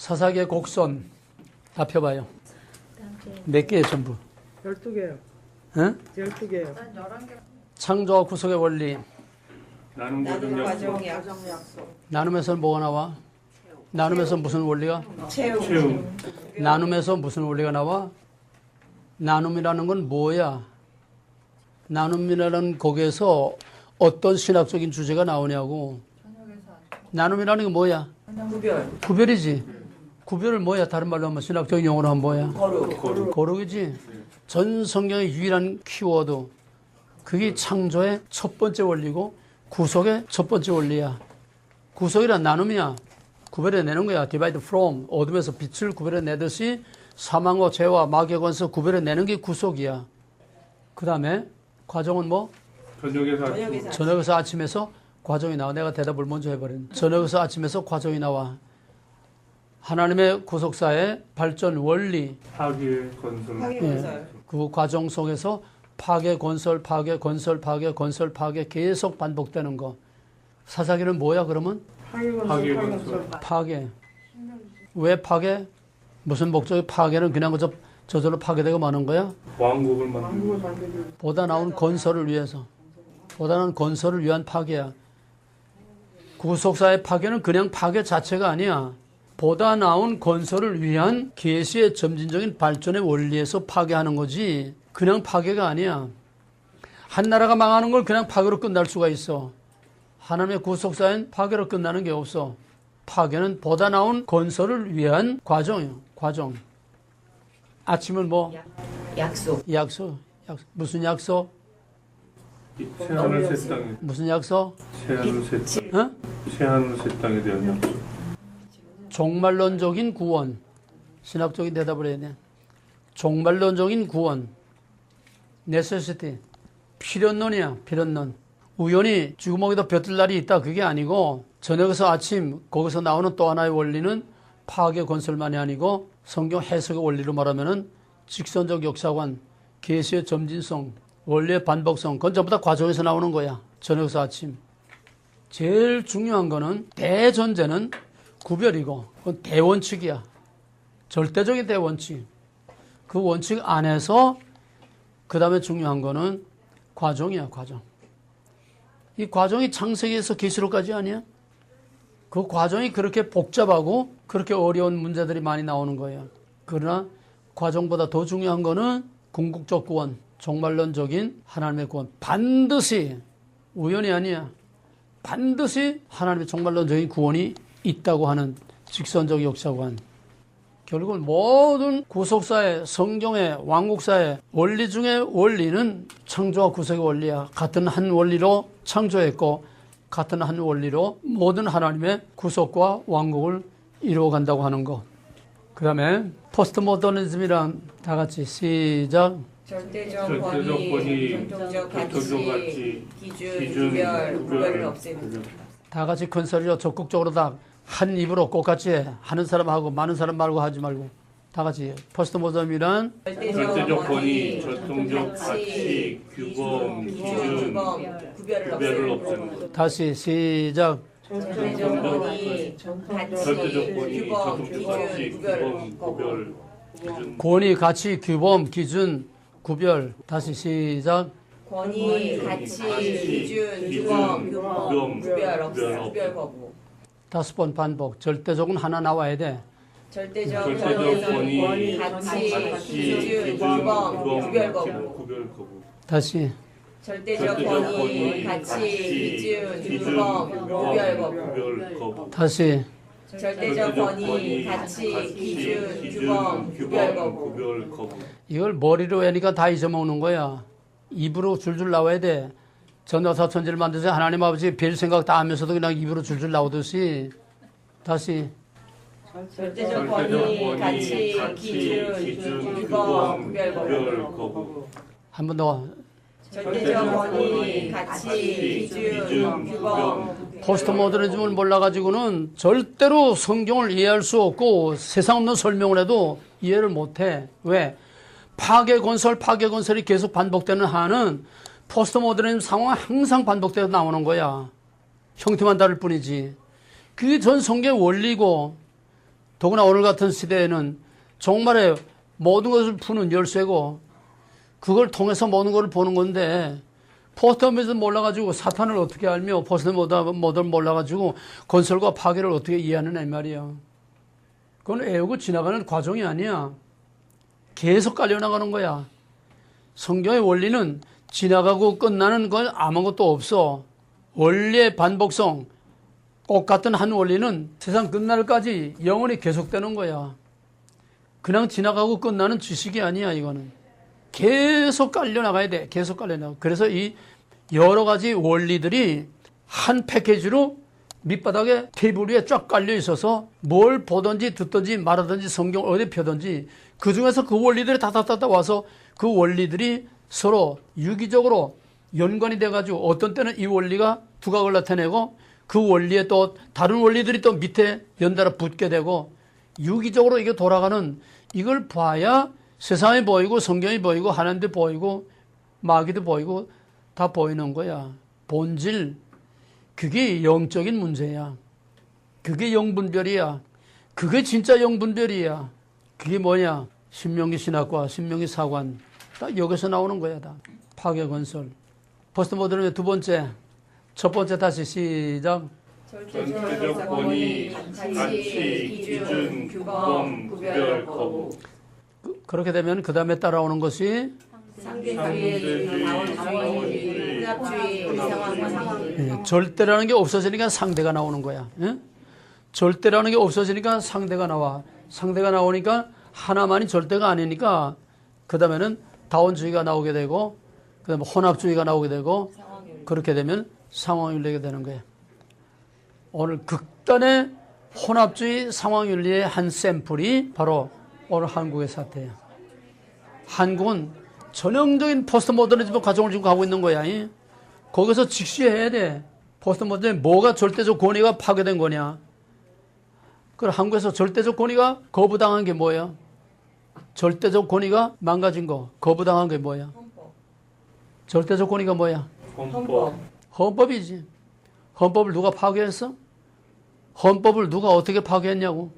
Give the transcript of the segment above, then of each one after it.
사사기의 곡선 다 펴봐요. 몇 개예요 전부? 12개요. 응? 12개요. 창조와 구속의 원리. 나눔 과정 약속. 나눔에서 뭐가 나와? 나눔에서 무슨 원리가? 채움. 나눔에서 무슨 원리가 나와? 나눔이라는 건 뭐야? 나눔이라는 거기에서 어떤 신학적인 주제가 나오냐고. 나눔이라는 게 뭐야? 구별이지. 구별을 뭐야? 다른 말로 하면 신학적인 용어로 하면 뭐야? 거룩이지. 전 성경의 유일한 키워드. 그게 창조의 첫 번째 원리고 구속의 첫 번째 원리야. 구속이란 나눔이야. 구별해내는 거야. divide from. 어둠에서 빛을 구별해내듯이 사망과 죄와 마귀의 권세 구별해내는 게 구속이야. 그 다음에 과정은 뭐? 저녁에서 아침에서 과정이 나와. 내가 대답을 먼저 해버린. 저녁에서 아침에서 과정이 나와. 하나님의 구속사의 발전 원리. 파괴 건설. 예, 그 과정 속에서 파괴, 건설, 파괴, 건설, 파괴, 건설, 파괴 계속 반복되는 거. 사사기는 뭐야 그러면? 파괴 건설. 파괴. 왜 파괴? 무슨 목적이 파괴는 그냥 그저 저절로 파괴되고 마는 거야? 왕국을 만들고. 보다 나은 건설을 위해서. 보다 나은 건설을 위한 파괴야. 구속사의 파괴는 그냥 파괴 자체가 아니야. 보다 나은 건설을 위한 계시의 점진적인 발전의 원리에서 파괴하는 거지. 그냥 파괴가 아니야. 한 나라가 망하는 걸 그냥 파괴로 끝날 수가 있어. 하나님의 구속사엔 파괴로 끝나는 게 없어. 파괴는 보다 나은 건설을 위한 과정이에요. 과정. 아침은 뭐? 약속. 약속. 무슨 약속? 새하늘 새 땅에. 무슨 약속? 새하늘 새 땅. 어? 새하늘 새 땅에 대한 약속. 종말론적인 구원. 신학적인 대답을 해야 돼. 종말론적인 구원. necessity. 필연론이야. 필연론. 우연히 죽음목에다 볕들 날이 있다. 그게 아니고 저녁에서 아침 거기서 나오는 또 하나의 원리는 파괴 건설만이 아니고 성경 해석의 원리로 말하면은 직선적 역사관, 계시의 점진성, 원리의 반복성. 그건 전부 다 과정에서 나오는 거야. 저녁에서 아침. 제일 중요한 거는 대전제는 구별이고 그건 대원칙이야. 절대적인 대원칙. 그 원칙 안에서 그 다음에 중요한 거는 과정이야. 과정. 이 과정이 창세기에서 계시록까지 아니야? 그 과정이 그렇게 복잡하고 그렇게 어려운 문제들이 많이 나오는 거예요. 그러나 과정보다 더 중요한 거는 궁극적 구원, 종말론적인 하나님의 구원. 반드시 우연이 아니야. 반드시 하나님의 종말론적인 구원이 있다고 하는 직선적 역사관. 결국은 모든 구속사의 성경의 왕국사의 원리 중에 원리는 창조와 구속의 원리야. 같은 한 원리로 창조했고 같은 한 원리로 모든 하나님의 구속과 왕국을 이루어간다고 하는 것. 그 다음에 포스트 모더니즘이란 다 같이 시작. 절대적 권위, 전통적 가치, 기준, 구별을 없애는 것. 다 같이 큰 소리로 적극적으로 다 한 입으로 똑같이 해. 하는 사람하고 많은 사람 말고 하지 말고 다 같이 포스트 모더니즘이란 절대적 권위, 전통적 가치, 규범, 기준, 구별을 없애는 것. 다시 시작. 절대적 권위, 절대적 권위, 규범, 전통적 가치, 기준, 규범, 구별, 기준. 권위, 가치, 규범, 기준, 구별. 다시 시작. 권위, 가치, 기준, 규범, 구별 없애, 구별 거부. 5번 반복. 절대적은 하나 나와야 돼. 절대적 권위, 가치, 가치, 기준, 규범, 구별 거부. 구별 거부. 다시. 절대적 권위, 가치, 기준, 규범, 구별 거부. 구별 거부. 다시. 절대적 권위, 가치, 기준, 규범, 구별 거부. 구별 거부. 이걸 머리로 외니까 다 잊어먹는 거야. 입으로 줄줄 나와야 돼. 전도사 천지를 만드서 하나님 아버지 별 생각 다 하면서도 그냥 입으로 줄줄 나오듯이. 다시. 절대적 권위, 가치, 기준, 규범, 구별 거부. 한 번 더. 절대적 권위, 가치, 기준, 규범. 포스트 모더니즘을 몰라가지고는 절대로 성경을 이해할 수 없고 세상 없는 설명을 해도 이해를 못해. 왜? 파괴 건설이 계속 반복되는 한은 포스트 모더니즘 상황은 항상 반복되어 나오는 거야. 형태만 다를 뿐이지. 그게 전 성경의 원리고 더구나 오늘 같은 시대에는 정말에 모든 것을 푸는 열쇠고 그걸 통해서 모든 걸 보는 건데 포스트잇을 몰라가지고 사탄을 어떻게 알며 포스트잇을 몰라가지고 건설과 파괴를 어떻게 이해하느냐 이 말이야. 그건 애우고 지나가는 과정이 아니야. 계속 깔려나가는 거야. 성경의 원리는 지나가고 끝나는 건 아무것도 없어. 원리의 반복성, 똑같은 한 원리는 세상 끝날까지 영원히 계속되는 거야. 그냥 지나가고 끝나는 지식이 아니야, 이거는. 계속 깔려나가야 돼. 계속 깔려나가. 그래서 이 여러 가지 원리들이 한 패키지로 밑바닥에 테이블 위에 쫙 깔려 있어서 뭘 보든지 듣든지 말하든지 성경 어디 펴든지 그 중에서 그 원리들이 다다다다 와서 그 원리들이 서로 유기적으로 연관이 돼가지고 어떤 때는 이 원리가 두각을 나타내고 그 원리에 또 다른 원리들이 또 밑에 연달아 붙게 되고 유기적으로 이게 돌아가는 이걸 봐야 세상이 보이고 성경이 보이고 하나님도 보이고 마귀도 보이고 다 보이는 거야. 본질, 그게 영적인 문제야. 그게 영분별이야. 그게 진짜 영분별이야. 그게 뭐냐? 신명기 신학과 신명기 사관 다 여기서 나오는 거야. 다 파괴 건설. 포스트 모더nism의 두 번째, 첫 번째 다시 시작. 절대적 권위, 가치, 기준, 규범, 구별, 거부. 그렇게 되면 그 다음에 따라오는 것이 상대주의, 자원주의, hunab주의, 상황주의. 절대라는 게 없어지니까 상대가 나오는 거야. 예? 절대라는 게 없어지니까 상대가 나와. 상대가 나오니까 하나만이 절대가 아니니까 그 다음에는 다원주의가 나오게 되고 그 다음에 혼합주의가 나오게 되고 그렇게 되면 상황윤리가 되는 거예요. 오늘 극단의 혼합주의 상황윤리의 한 샘플이 바로 오늘 한국의 사태예요. 한국은 전형적인 포스트 모더니즘 과정을 지금 가고 있는 거야. 거기서 직시해야 돼. 포스트 모더니즘 뭐가 절대적 권위가 파괴된 거냐. 그럼 한국에서 절대적 권위가 거부당한 게 뭐예요? 절대적 권위가 망가진 거, 거부당한 게 뭐야? 절대적 권위가 뭐야? 헌법. 헌법이지. 헌법을 누가 파괴했어? 헌법을 누가 어떻게 파괴했냐고.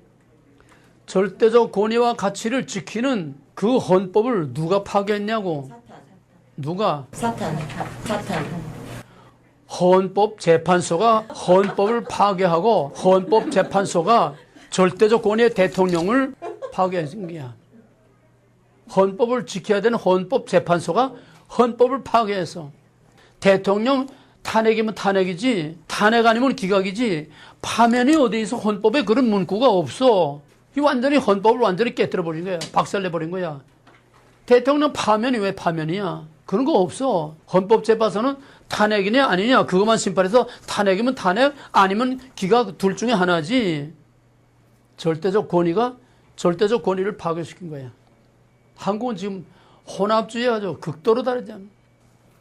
절대적 권위와 가치를 지키는 그 헌법을 누가 파괴했냐고. 누가? 사탄. 헌법재판소가 헌법을 파괴하고 헌법재판소가 절대적 권위의 대통령을 파괴한 거야. 헌법을 지켜야 되는 헌법재판소가 헌법을 파괴해서 대통령 탄핵이면 탄핵이지 탄핵 아니면 기각이지 파면이 어디서 헌법에 그런 문구가 없어. 이 완전히 헌법을 완전히 깨뜨려버린 거야. 박살내버린 거야. 대통령 파면이 왜 파면이야? 그런 거 없어. 헌법재판소는 탄핵이냐 아니냐 그것만 심판해서 탄핵이면 탄핵 아니면 기각 둘 중에 하나지. 절대적 권위를 파괴시킨 거야. 한국은 지금 혼합주의 아주 극도로 다르잖아.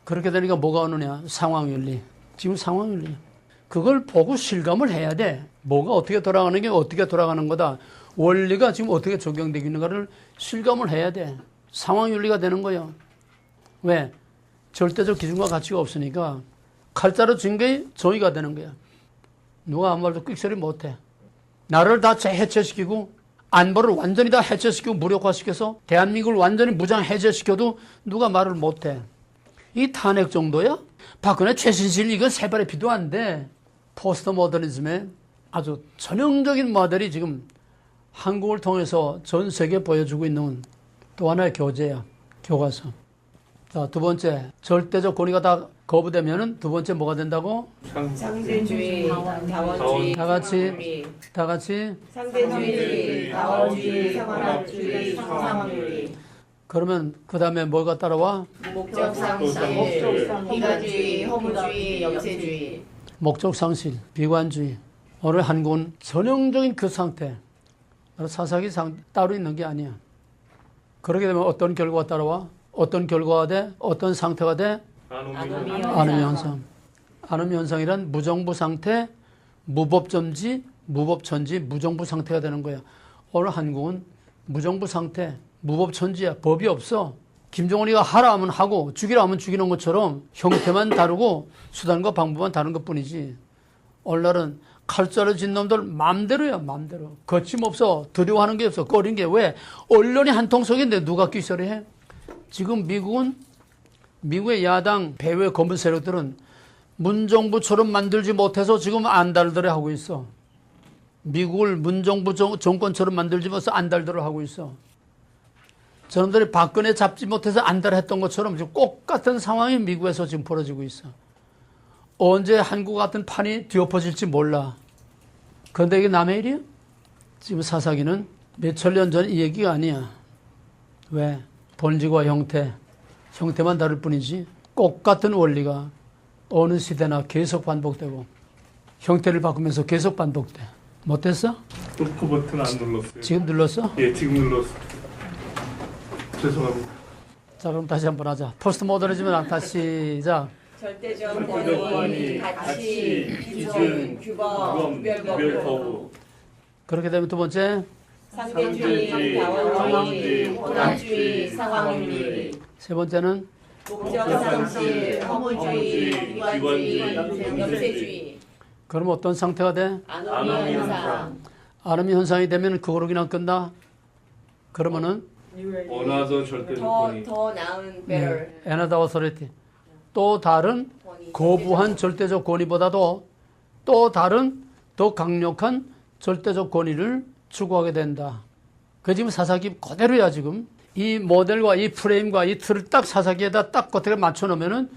그렇게 되니까 뭐가 오느냐? 상황윤리. 지금 상황윤리. 그걸 보고 실감을 해야 돼. 뭐가 어떻게 돌아가는 게 어떻게 돌아가는 거다. 원리가 지금 어떻게 적용되고 있는가를 실감을 해야 돼. 상황윤리가 되는 거예요. 왜? 절대적 기준과 가치가 없으니까 칼자루 징계의 정의가 되는 거야. 누가 아무 말도 끽소리 못해. 나를 다 해체시키고 안보를 완전히 다 해체시키고 무력화시켜서 대한민국을 완전히 무장 해제시켜도 누가 말을 못해. 이 탄핵 정도야? 박근혜 최순실 이거 세 발의 피도 안 돼. 포스트 모더니즘의 아주 전형적인 모델이 지금 한국을 통해서 전 세계에 보여주고 있는 또 하나의 교재야. 교과서. 자, 두 번째, 절대적 권위가 다 거부되면은 두 번째 뭐가 된다고? 상대주의, 자원주의, 다 같이. 상대주의, 자원주의, hunab주의, 상황주의. 그러면 그 다음에 뭐가 따라와? 목적상실, 비관주의, 허무주의, 염세주의. 목적상실, 비관주의. 오늘 한국은 전형적인 그 상태. 사사기 따로 있는 게 아니야. 그렇게 되면 어떤 결과가 따라와? 어떤 결과가 돼? 어떤 상태가 돼? 아노미 현상. 아노미 현상이란 무정부 상태, 무법점지, 무법천지, 무정부 상태가 되는 거야. 오늘 한국은 무정부 상태, 무법천지야. 법이 없어. 김정은이가 하라 하면 하고 죽이라 하면 죽이는 것처럼 형태만 다르고 수단과 방법만 다른 것뿐이지. 오늘날은 칼자루 진 놈들 맘대로야, 맘대로. 거침없어. 두려워하는 게 없어. 꺼린 게 왜? 언론이 한통속인데 누가 끼소리해? 지금 미국의 야당 배후의 검은 세력들은 문정부처럼 만들지 못해서 지금 안달들을 하고 있어. 미국을 문정부 정권처럼 만들지 못해서 안달들을 하고 있어. 저놈들이 박근혜 잡지 못해서 안달했던 것처럼 지금 똑같은 상황이 미국에서 지금 벌어지고 있어. 언제 한국 같은 판이 뒤엎어질지 몰라. 그런데 이게 남의 일이야? 지금 사사기는 몇천 년 전 이 얘기가 아니야. 왜? 본질과 형태만 다를 뿐이지 똑같은 원리가 어느 시대나 계속 반복되고 형태를 바꾸면서 계속 반복돼. 못됐어? 녹화 버튼 안 눌렀어요. 지금 눌렀어? 예, 지금 눌렀어요. 죄송합니다. 자, 그럼 다시 한번 하자. 포스트 모더니즘은 다시 시작. 절대적 권위, 가치, 기준, 규범, 구별 거부. 그렇게 되면 두 번째 상대주의, 다원주의, 혼합주의, 상황윤리. 세 번째는 목적상실, 허무주의, 비관주의, 염세주의. 그럼 어떤 상태가 돼? 아노미 현상. 아노미 현상이 되면 그거로 그냥 끝나? 그러면은 원하던 절대적 권위. 더 나은 better. another authority. 또 다른 권위. 거부한 절대적 권위보다도 또 다른 더 강력한 절대적 권위를 추구하게 된다. 그 지금 사사기 그대로야 지금. 이 모델과 이 프레임과 이 틀을 딱 사사기에다 딱 겉에 맞춰 놓으면은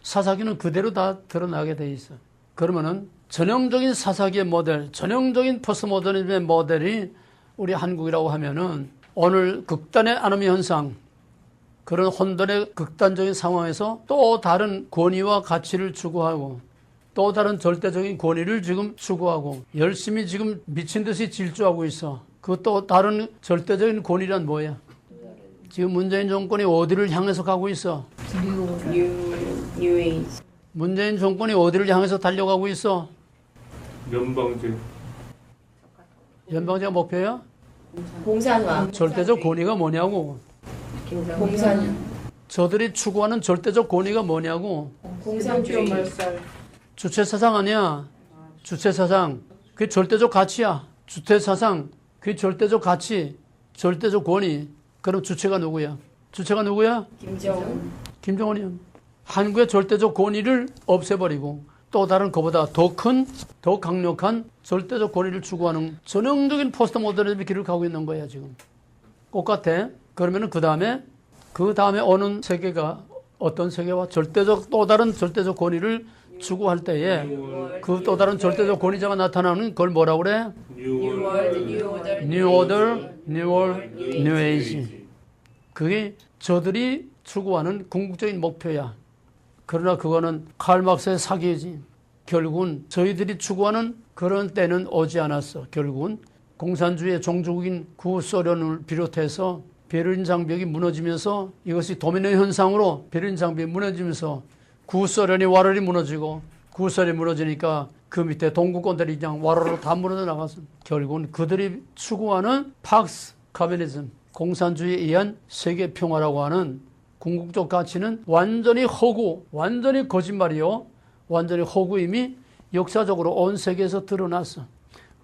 사사기는 그대로 다 드러나게 돼 있어. 그러면은 전형적인 사사기의 모델, 전형적인 포스트모더니즘의 모델이 우리 한국이라고 하면은 오늘 극단의 아노미 현상, 그런 혼돈의 극단적인 상황에서 또 다른 권위와 가치를 추구하고 또 다른 절대적인 권위를 지금 추구하고 열심히 지금 미친 듯이 질주하고 있어. 그 또 다른 절대적인 권위란 뭐야? 지금 문재인 정권이 어디를 향해서 가고 있어? New Age. 문재인 정권이 어디를 향해서 달려가고 있어? 면방제. 연방제가 목표야? 공산화. 절대적 권위가 뭐냐고. 공산. 저들이 추구하는 절대적 권위가 뭐냐고. 공산주의. 주체사상 아니야. 주체사상. 그게 절대적 가치야. 주체사상. 그게 절대적 가치. 절대적 권위. 그럼 주체가 누구야? 주체가 누구야? 김정은. 김정은이야. 한국의 절대적 권위를 없애버리고 또 다른 그보다 더 큰, 더 강력한 절대적 권위를 추구하는 전형적인 포스트 모더니즘의 길을 가고 있는 거야 지금. 똑같아. 그러면은 그 다음에 오는 세계가 어떤 세계와 절대적 또 다른 절대적 권위를 추구할 때에 그 또 다른 절대적 권위자가 나타나는 걸 뭐라고 그래? New World, New Order. New Order, New World, New Age. 그게 저들이 추구하는 궁극적인 목표야. 그러나 그거는 칼 막스의 사기지. 결국은 저희들이 추구하는 그런 때는 오지 않았어. 결국은 공산주의의 종주국인 구소련을 비롯해서 베를린 장벽이 무너지면서 이것이 도미노 현상으로 베를린 장벽이 무너지면서 구소련이 와르르 무너지고 구소련이 무너지니까 그 밑에 동구권들이 그냥 와르르 다 무너져 나갔어. 결국은 그들이 추구하는 팍스 카메니즘, 공산주의에 의한 세계 평화라고 하는 궁극적 가치는 완전히 허구, 완전히 거짓말이요. 완전히 허구임이 역사적으로 온 세계에서 드러났어.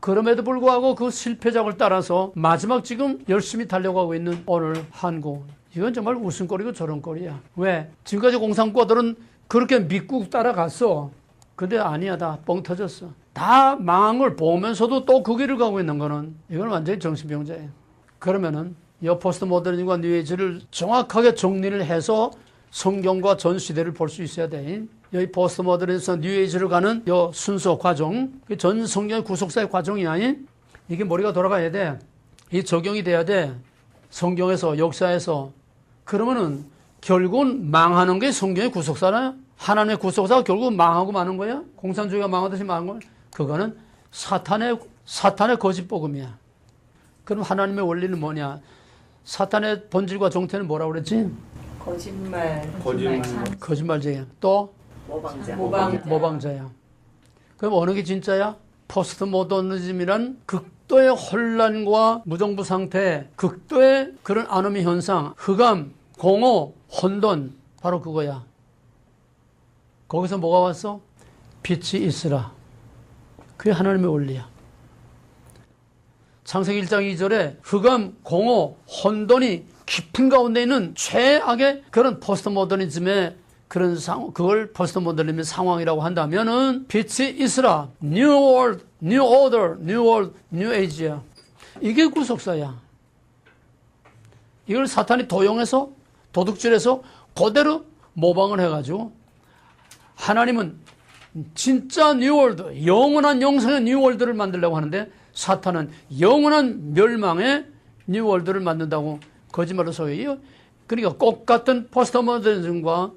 그럼에도 불구하고 그 실패작을 따라서 마지막 지금 열심히 달려가고 있는 오늘 한국. 이건 정말 웃음거리고 저런거리야. 왜? 지금까지 공산국가들은 그렇게 믿고 따라갔어. 근데 아니야. 다 뻥 터졌어. 다 망한 걸 보면서도 또 그 길을 가고 있는 거는 이건 완전히 정신병자예요. 그러면은 이 포스트 모더니즘과 뉴에이지를 정확하게 정리를 해서 성경과 전 시대를 볼 수 있어야 돼. 여기 포스트 모더니즘에서 뉴에이지를 가는 이 순서 과정, 전 성경의 구속사의 과정이야. 이게 머리가 돌아가야 돼. 이 적용이 돼야 돼. 성경에서, 역사에서. 그러면은 결국은 망하는 게 성경의 구속사나 하나님의 구속사가 결국은 망하고 마는 거야? 공산주의가 망하듯이 망한 거야? 그거는 사탄의 거짓복음이야. 그럼 하나님의 원리는 뭐냐? 사탄의 본질과 정태는 뭐라고 그랬지? 거짓말쟁이야. 또? 모방자야. 그럼 어느 게 진짜야? 포스트 모더니즘이란 극도의 혼란과 무정부 상태, 극도의 그런 아노미 현상, 흑암, 공허, 혼돈, 바로 그거야. 거기서 뭐가 왔어? 빛이 있으라. 그게 하나님의 원리야. 창세기 1장 2절에 흑암, 공허, 혼돈이 깊은 가운데 있는 최악의 그런 포스트 모더니즘의 그런 그걸 포스트 모더니즘의 상황이라고 한다면은 빛이 있으라. New World, New Order, New World, New Age야. 이게 구속사야. 이걸 사탄이 도용해서 도둑질해서 그대로 모방을 해가지고 하나님은 진짜 뉴월드, 영원한 영생의 뉴월드를 만들려고 하는데 사탄은 영원한 멸망의 뉴월드를 만든다고 거짓말로 소개해요. 그러니까 꽃 같은 포스트 모더니즘과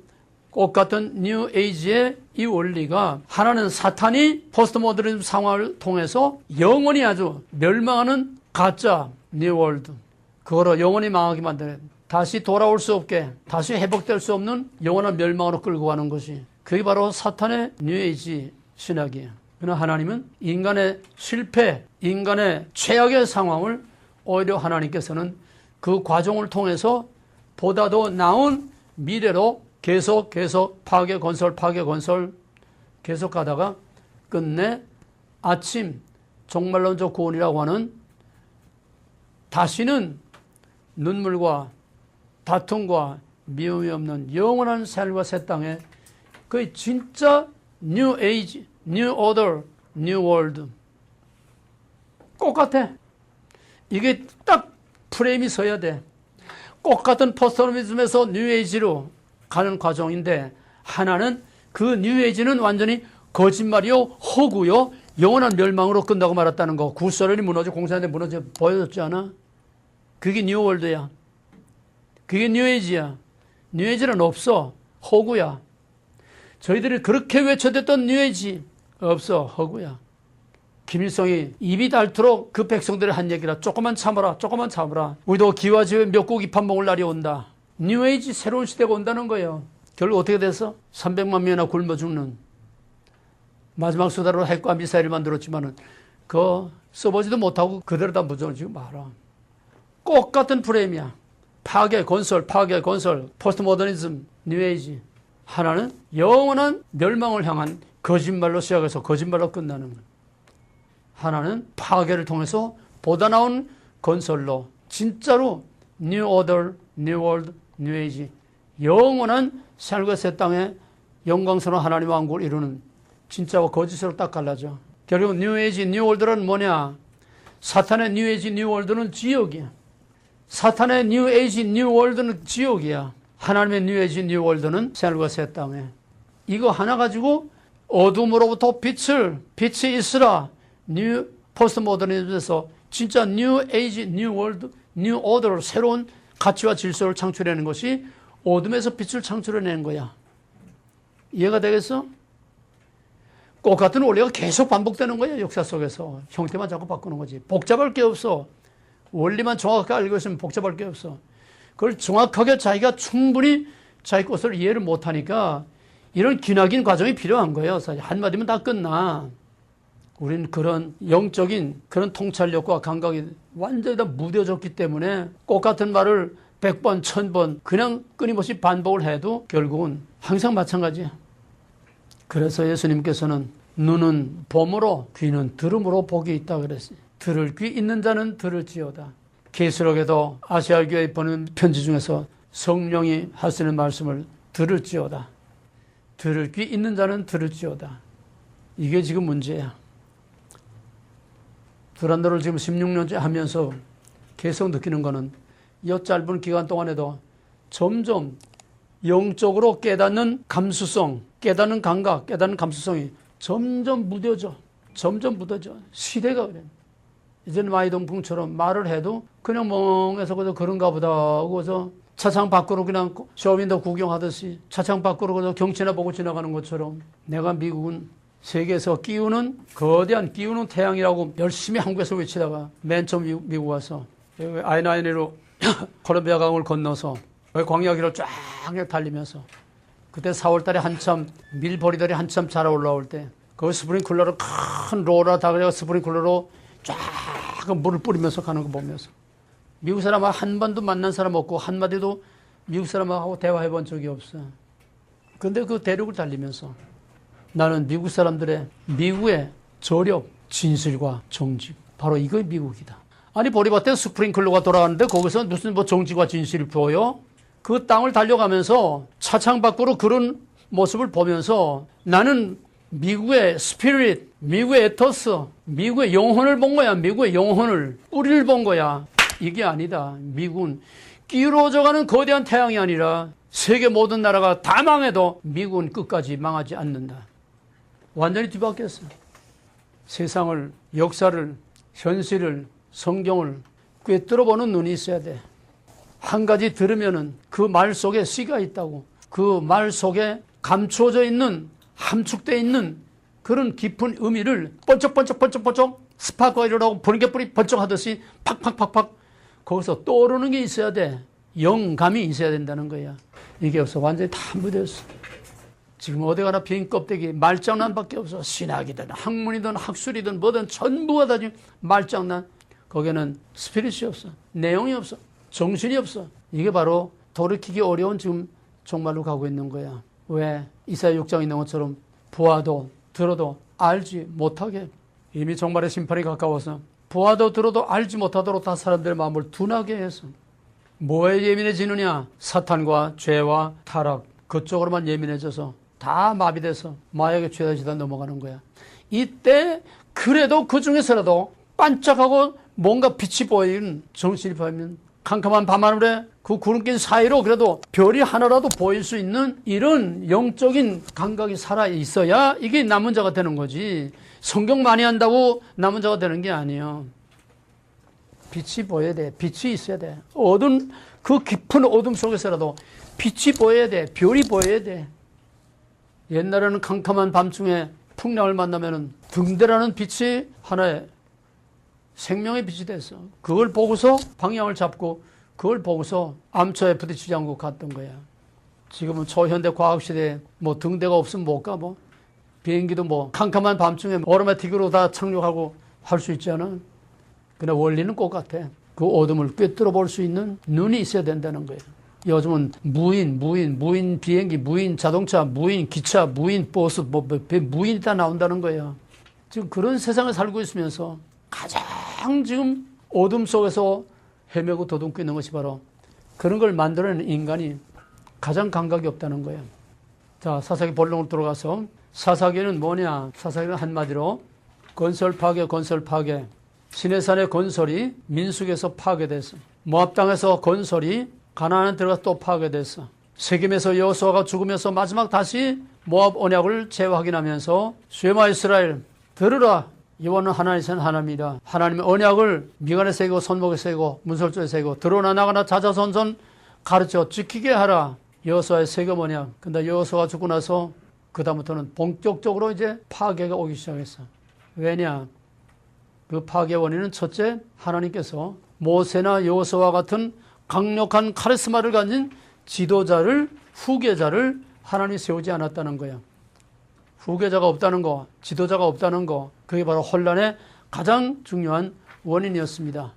꽃 같은 뉴 에이지의 이 원리가 하나는 사탄이 포스트 모더니즘 상황을 통해서 영원히 아주 멸망하는 가짜 뉴월드, 그거로 영원히 망하게 만드는, 다시 돌아올 수 없게, 다시 회복될 수 없는 영원한 멸망으로 끌고 가는 것이, 그게 바로 사탄의 뉴에이지 신학이에요. 그러나 하나님은 인간의 실패, 인간의 최악의 상황을 오히려 하나님께서는 그 과정을 통해서 보다 더 나은 미래로 계속 파괴 건설 계속 가다가 끝내 아침 종말론적 구원이라고 하는 다시는 눈물과 다툼과 미움이 없는 영원한 삶과 새 땅에 그 진짜 뉴 에이지, 뉴 오더, 뉴 월드 똑같아. 이게 딱 프레임이 서야 돼. 똑같은 포스트모더니즘에서 뉴 에이지로 가는 과정인데 하나는 그 뉴 에이지는 완전히 거짓말이요, 허구요, 영원한 멸망으로 끝나고 말았다는 거. 구소련이 무너져 공산당이 무너져 보여줬지 않아? 그게 뉴 월드야. 그게 뉴 에이지야. 뉴 에이지는 없어. 허구야. 저희들이 그렇게 외쳐댔던 뉴 에이지 없어. 허구야. 김일성이 입이 닳도록 그 백성들이 한 얘기라. 조금만 참아라. 조금만 참아라. 우리도 기와지에 몇 고기 밥 먹을 날이 온다. 뉴 에이지 새로운 시대가 온다는 거예요. 결국 어떻게 됐어? 300만 명이나 굶어 죽는 마지막 수다로 핵과 미사일을 만들었지만은 그거 써보지도 못하고 그대로 다 무너지고 말아. 꼭 같은 프레임이야. 파괴 건설, 포스트 모더니즘, 뉴 에이지. 하나는 영원한 멸망을 향한 거짓말로 시작해서 거짓말로 끝나는 거야. 하나는 파괴를 통해서 보다 나은 건설로 진짜로 뉴 오더, 뉴 월드, 뉴 에이지, 영원한 삶과 새 땅에 영광스러운 하나님의 왕국을 이루는 진짜와 거짓으로 딱 갈라져. 결국 뉴 에이지, 뉴 월드는 뭐냐? 사탄의 뉴 에이지, 뉴 월드는 지옥이야. 사탄의 뉴 에이지, 뉴 월드는 지옥이야. 하나님의 뉴 에이지, 뉴 월드는 삶과 새 땅에. 이거 하나 가지고 어둠으로부터 빛이 있으라. 뉴 포스트 모더니즘에서 진짜 뉴 에이지, 뉴 월드, 뉴 오더를 새로운 가치와 질서를 창출해내는 것이 어둠에서 빛을 창출해내는 거야. 이해가 되겠어? 꽃 같은 원리가 계속 반복되는 거야. 역사 속에서. 형태만 자꾸 바꾸는 거지. 복잡할 게 없어. 원리만 정확하게 알고 있으면 복잡할 게 없어. 그걸 정확하게 자기가 충분히 자기 것을 이해를 못하니까 이런 기나긴 과정이 필요한 거예요. 사실 한마디면 다 끝나. 우리는 그런 영적인 그런 통찰력과 감각이 완전히 다 무뎌졌기 때문에 꽃 같은 말을 100번, 1000번 그냥 끊임없이 반복을 해도 결국은 항상 마찬가지야. 그래서 예수님께서는 눈은 봄으로 귀는 들음으로 복이 있다 그랬어요. 들을 귀 있는 자는 들을지어다. 계시록에도 아시아 교회에 보낸 편지 중에서 성령이 하시는 말씀을 들을지어다. 들을 귀 있는 자는 들을지어다. 이게 지금 문제야. 두란노를 지금 16년째 하면서 계속 느끼는 거는 이 짧은 기간 동안에도 점점 영적으로 깨닫는 감수성, 깨닫는 감각, 깨닫는 감수성이 점점 무뎌져. 시대가 그래. 이제는 마이동풍처럼 말을 해도 그냥 멍해서 그저 그런가 보다 하고서 차창 밖으로 그냥 쇼윈도 구경하듯이 차창 밖으로 그저 경치나 보고 지나가는 것처럼 내가 미국은 세계에서 끼우는 거대한 끼우는 태양이라고 열심히 한국에서 외치다가 맨 처음 미국 와서 I-9로 콜롬비아 강을 건너서 광야길을 쫙 달리면서 그때 4월 달에 한참 밀보리들이 한참 자라 올라올 때 그 스프링클러로 큰 로라 다그려 스프링클러로 쫙 물을 뿌리면서 가는 거 보면서 미국 사람하고 한 번도 만난 사람 없고 한마디도 미국 사람하고 대화해 본 적이 없어. 근데 그 대륙을 달리면서 나는 미국의 저력, 진실과 정직. 바로 이거 미국이다. 아니 보리밭에 스프링클러가 돌아가는데 거기서 무슨 뭐 정직과 진실이 보여? 그 땅을 달려가면서 차창 밖으로 그런 모습을 보면서 나는 미국의 스피릿, 미국의 에토스, 미국의 영혼을 본 거야. 미국의 영혼을, 뿌리를 본 거야. 이게 아니다. 미국은 끼우러져가는 거대한 태양이 아니라 세계 모든 나라가 다 망해도 미국은 끝까지 망하지 않는다. 완전히 뒤바뀌었어. 세상을, 역사를, 현실을, 성경을 꿰뚫어보는 눈이 있어야 돼. 한 가지 들으면은 그 말 속에 씨가 있다고. 그 말 속에 감추어져 있는, 함축되어 있는 그런 깊은 의미를 번쩍번쩍 스파크이라고 번개불이 번쩍하듯이 팍팍팍팍 거기서 떠오르는 게 있어야 돼. 영감이 있어야 된다는 거야. 이게 없어. 완전히 다 무대였어. 지금 어디 가나 빈 껍데기 말장난밖에 없어. 신학이든 학문이든 학술이든 뭐든 전부가 다 지금 말장난. 거기에는 스피릿이 없어. 내용이 없어. 정신이 없어. 이게 바로 돌이키기 어려운 지금 정말로 가고 있는 거야. 왜? 이사야 6장에 있는 것처럼 보아도 들어도 알지 못하게. 이미 정말의 심판이 가까워서 보아도 들어도 알지 못하도록 다 사람들의 마음을 둔하게 해서 뭐에 예민해지느냐? 사탄과 죄와 타락 그쪽으로만 예민해져서 다 마비돼서 마약에 취해지다 넘어가는 거야. 이때 그래도 그 중에서라도 반짝하고 뭔가 빛이 보이는 정신이 보이면 캄캄한 밤하늘에 그 구름낀 사이로 그래도 별이 하나라도 보일 수 있는 이런 영적인 감각이 살아 있어야 이게 남은 자가 되는 거지. 성경 많이 한다고 남은 자가 되는 게 아니에요. 빛이 보여야 돼. 빛이 있어야 돼. 어둠, 그 깊은 어둠 속에서라도 빛이 보여야 돼. 별이 보여야 돼. 옛날에는 캄캄한 밤중에 풍랑을 만나면은 등대라는 빛이 하나의 생명의 빛이 됐어. 그걸 보고서 방향을 잡고 그걸 보고서 암초에 부딪히지 않고 갔던 거야. 지금은 초현대 과학시대에 뭐 등대가 없으면 못 가, 뭐. 비행기도 뭐 캄캄한 밤중에 오토매틱으로 다 착륙하고 할 수 있잖아. 근데 원리는 똑같아. 그 어둠을 꿰뚫어 볼 수 있는 눈이 있어야 된다는 거예요. 요즘은 무인 비행기, 무인 자동차, 무인 기차, 무인 버스, 무인이 다 나온다는 거예요. 지금 그런 세상에 살고 있으면서 가장 지금 어둠 속에서 헤매고 도듬고 있는 것이 바로 그런 걸 만들어내는 인간이 가장 감각이 없다는 거예요. 자, 사사기 본론으로 들어가서 사사기는 뭐냐? 사사기는 한마디로 건설 파괴. 시내산의 건설이 민숙에서 파괴됐어. 모압 땅에서 건설이 가나안에 들어가서 또 파괴됐어. 세겜에서 여호수아가 죽으면서 마지막 다시 모압 언약을 재확인하면서 쉐마 이스라엘 들으라. 여호와는 하나님이신 하나님이라. 하나님의 언약을 미간에 새기고 손목에 새기고 문설주에 새기고 들어오나 나가나 자자손손 가르쳐 지키게 하라. 여호수아의 세겜 언약. 근데 여호수아가 죽고 나서 그 다음부터는 본격적으로 이제 파괴가 오기 시작했어. 왜냐? 그 파괴 원인은 첫째, 하나님께서 모세나 여호수아와 같은 강력한 카리스마를 가진 지도자를, 후계자를 하나님이 세우지 않았다는 거야. 후계자가 없다는 거, 지도자가 없다는 거, 그게 바로 혼란의 가장 중요한 원인이었습니다.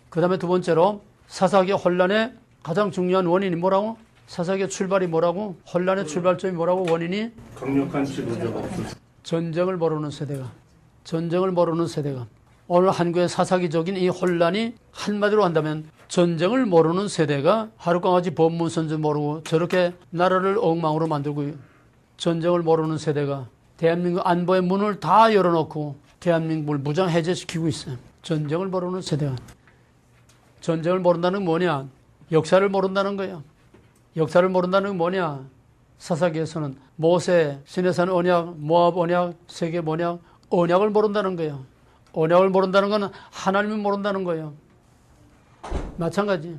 그 다음에 두 번째로 사사기의 혼란의 가장 중요한 원인이 뭐라고? 사사기의 출발이 뭐라고? 혼란의 출발점이 뭐라고? 원인이? 강력한 지도자가 없었어. 전쟁을 모르는 세대가 오늘 한국의 사사기적인 이 혼란이 한마디로 한다면 전쟁을 모르는 세대가 하룻강아지 법문선주 모르고 저렇게 나라를 엉망으로 만들고 전쟁을 모르는 세대가 대한민국 안보의 문을 다 열어놓고 대한민국을 무장해제시키고 있어요. 전쟁을 모르는 세대가. 전쟁을 모른다는 건 뭐냐? 역사를 모른다는 거예요. 역사를 모른다는 건 뭐냐? 사사기에서는 모세, 시내산 언약, 모압 언약, 세겜 언약, 언약을 모른다는 거예요. 언약을 모른다는 건 하나님을 모른다는 거예요. 마찬가지.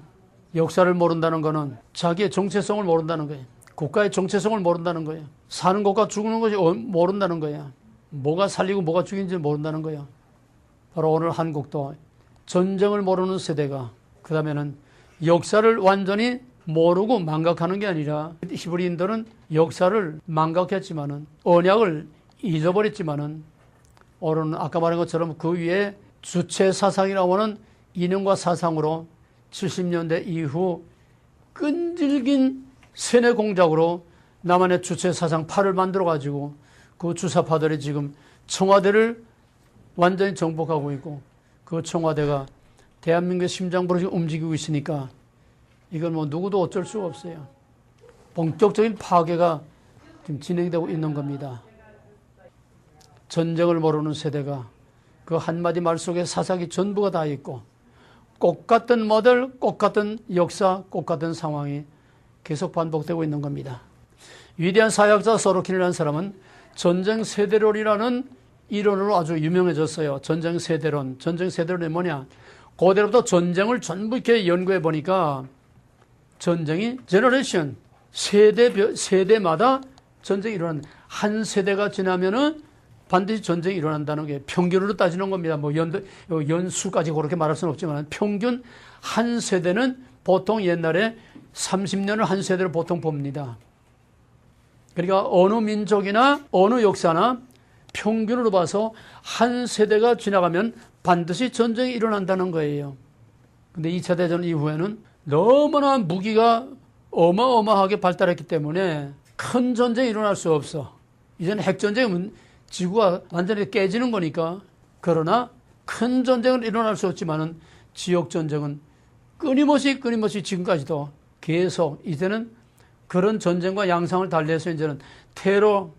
역사를 모른다는 거는 자기의 정체성을 모른다는 거예요. 국가의 정체성을 모른다는 거예요. 사는 것과 죽는 것이 모른다는 거예요. 뭐가 살리고 뭐가 죽인지 모른다는 거예요. 바로 오늘 한국도 전쟁을 모르는 세대가 그 다음에는 역사를 완전히 모르고 망각하는 게 아니라 히브리인들은 역사를 망각했지만은 언약을 잊어버렸지만은 오늘은 아까 말한 것처럼 그 위에 주체 사상이라고 하는 이념과 사상으로 70년대 이후 끈질긴 세뇌 공작으로 나만의 주체 사상 파를 만들어 가지고 그 주사파들이 지금 청와대를 완전히 정복하고 있고 그 청와대가 대한민국의 심장부로 지금 움직이고 있으니까 이건 뭐 누구도 어쩔 수가 없어요. 본격적인 파괴가 지금 진행되고 있는 겁니다. 전쟁을 모르는 세대가 그 한마디 말 속에 사사기 전부가 다 있고 꽃 같은 모델, 꽃 같은 역사, 꽃 같은 상황이 계속 반복되고 있는 겁니다. 위대한 사역자 소로킨이라는 사람은 전쟁 세대론이라는 이론으로 아주 유명해졌어요. 전쟁 세대론. 전쟁 세대론이 뭐냐? 고대로부터 전쟁을 전부 이렇게 연구해 보니까 전쟁이 제너레이션, 세대마다 전쟁이 일어난, 한 세대가 지나면은 반드시 전쟁이 일어난다는 게 평균으로 따지는 겁니다. 뭐 연수까지 그렇게 말할 수는 없지만 평균 한 세대는 보통 옛날에 30년을 한 세대를 보통 봅니다. 그러니까 어느 민족이나 어느 역사나 평균으로 봐서 한 세대가 지나가면 반드시 전쟁이 일어난다는 거예요. 근데 2차 대전 이후에는 너무나 무기가 어마어마하게 발달했기 때문에 큰 전쟁이 일어날 수 없어. 이제는 핵전쟁은 지구가 완전히 깨지는 거니까. 그러나 큰 전쟁은 일어날 수 없지만은 지역전쟁은 끊임없이 지금까지도 계속 이제는 그런 전쟁과 양상을 달리해서 이제는 테러,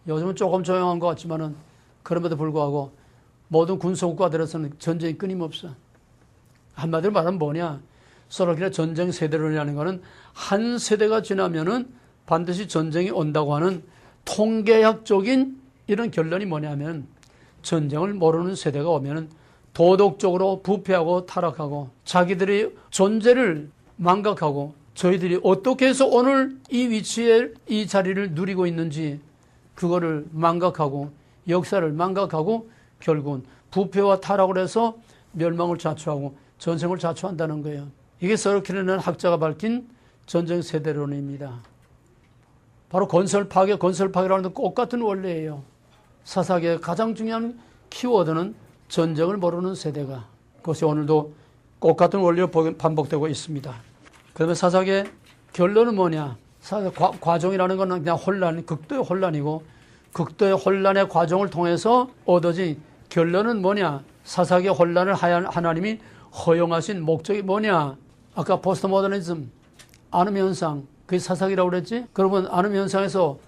요즘은 조금 조용한 것 같지만은 그럼에도 불구하고 모든 군소국가들에서는 전쟁이 끊임없어. 한마디로 말하면 뭐냐? 소로킨의 전쟁 세대론이라는 거는 한 세대가 지나면은 반드시 전쟁이 온다고 하는 통계학적인 이런 결론이 뭐냐면 전쟁을 모르는 세대가 오면은 도덕적으로 부패하고 타락하고 자기들의 존재를 망각하고 저희들이 어떻게 해서 오늘 이 위치에 이 자리를 누리고 있는지 그거를 망각하고 역사를 망각하고 결국은 부패와 타락을 해서 멸망을 자초하고 전생을 자초한다는 거예요. 이게 소로킨이라는 학자가 밝힌 전쟁 세대론입니다. 바로 건설 파괴라는 건 똑같은 원리예요. 사사기의 가장 중요한 키워드는 전쟁을 모르는 세대가. 그것이 오늘도 똑같은 원리로 반복되고 있습니다. 그러면 사사기의 결론은 뭐냐? 과정이라는 건 그냥 극도의 혼란이고 극도의 혼란의 과정을 통해서 얻어진 결론은 뭐냐? 사사기의 혼란을 하나님이 허용하신 목적이 뭐냐? 아까 포스트 모더니즘, 아름 현상, 그게 사사기라고 그랬지? 그러면 아름 현상에서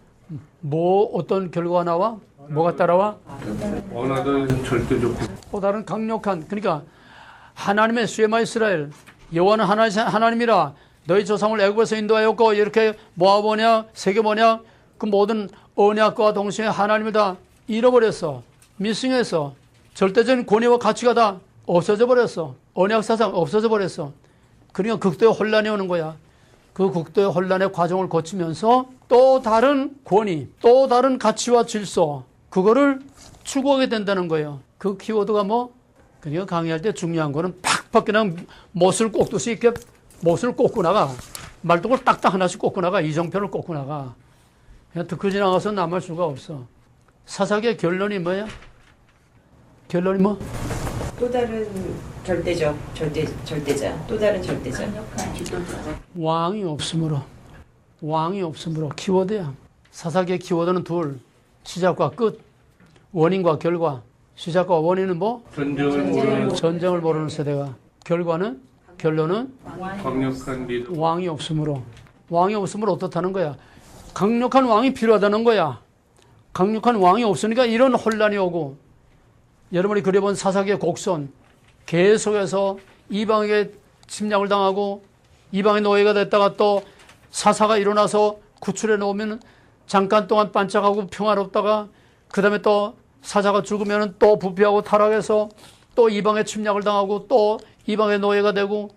어떤 결과가 나와? 뭐가 따라와? 원하던 절대적 또 다른 강력한, 그러니까 하나님의 쉐마 이스라엘, 여호와는 하나님이라 너희 조상을 애굽에서 인도하였고 이렇게 모아보냐 새겨보냐 그 모든 언약과 동시에 하나님을 다 잃어버렸어. 미싱해서 절대적인 권위와 가치가 다 없어져 버렸어. 언약 사상 없어져 버렸어. 그러니까 극도의 혼란이 오는 거야. 그 극도의 혼란의 과정을 거치면서 또 다른 권위, 또 다른 가치와 질서, 그거를 추구하게 된다는 거예요. 그 키워드가 뭐? 그러니까 강의할 때 중요한 거는 팍팍 그냥 못을 꽂듯이 이렇게 못을 꽂고 나가. 말뚝을 딱딱 하나씩 꽂고 나가. 이정표를 꽂고 나가. 그냥 듣고 지나가서 남을 수가 없어. 사사기의 결론이 뭐야? 결론이 뭐? 또 다른 절대자, 또 다른 절대자. 왕이 없으므로 키워드야. 사사기의 키워드는 둘. 시작과 끝, 원인과 결과. 시작과 원인은 뭐? 전쟁을 모르는 세대가. 결론은 강력한 리더. 왕이 없으므로 어떻다는 거야? 강력한 왕이 필요하다는 거야. 강력한 왕이 없으니까 이런 혼란이 오고, 여러분이 그려본 사사기의 곡선, 계속해서 이방에게 침략을 당하고 이방의 노예가 됐다가 또 사사가 일어나서 구출해 놓으면 잠깐 동안 반짝하고 평화롭다가 그 다음에 또 사자가 죽으면 또 부패하고 타락해서 또 이방의 침략을 당하고 또 이방의 노예가 되고,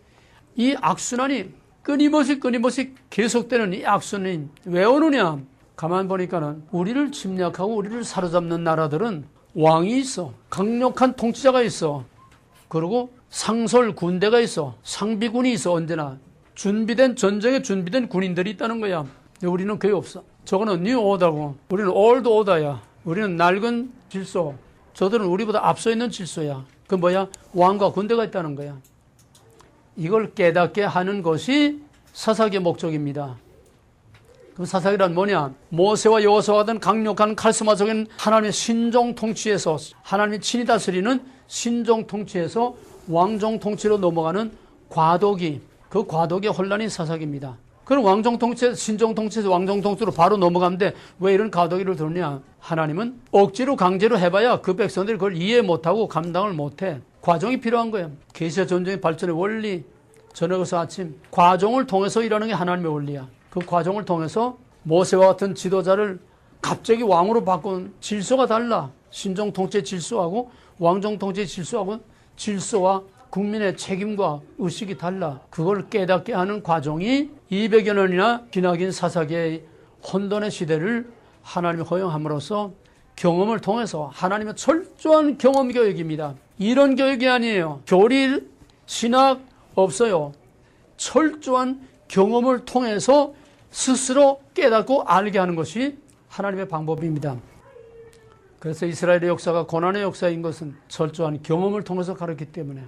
이 악순환이 끊임없이 계속되는 이 악순환이 왜 오느냐? 가만 보니까는 우리를 침략하고 우리를 사로잡는 나라들은 왕이 있어. 강력한 통치자가 있어. 그리고 상설 군대가 있어. 상비군이 있어. 언제나 전쟁에 준비된 군인들이 있다는 거야. 근데 우리는 그게 없어. 저거는 뉴 오더고 우리는 올드 오더야. 우리는 낡은 질서. 저들은 우리보다 앞서 있는 질서야. 그 뭐야? 왕과 군대가 있다는 거야. 이걸 깨닫게 하는 것이 사사기의 목적입니다. 그 사사기란 뭐냐? 모세와 여호수아와 같은 강력한 카리스마적인 하나님의 신종 통치에서, 하나님이 친히 다스리는 신종 통치에서 왕종 통치로 넘어가는 과도기, 그 과도기의 혼란이 사사기입니다. 그럼 왕종 통치에서 신종 통치에서 왕종 통치로 바로 넘어가는데 왜 이런 과도기를 들었냐? 하나님은 억지로 강제로 해봐야 그 백성들이 그걸 이해 못하고 감당을 못해. 과정이 필요한 거예요. 계시와 전쟁의 발전의 원리, 저녁에서 아침, 과정을 통해서 일하는 게 하나님의 원리야. 그 과정을 통해서 모세와 같은 지도자를 갑자기 왕으로 바꾼 질서가 달라. 신종 통치의 질서하고 왕종 통치의 질서하고 질서와 국민의 책임과 의식이 달라. 그걸 깨닫게 하는 과정이 200여 년이나 지나긴 사사기의 혼돈의 시대를 하나님이 허용함으로써 경험을 통해서 하나님의 철저한 경험 교육입니다. 이런 교육이 아니에요. 교리, 신학 없어요. 철저한 경험을 통해서 스스로 깨닫고 알게 하는 것이 하나님의 방법입니다. 그래서 이스라엘의 역사가 고난의 역사인 것은 철저한 경험을 통해서 가르쳤기 때문에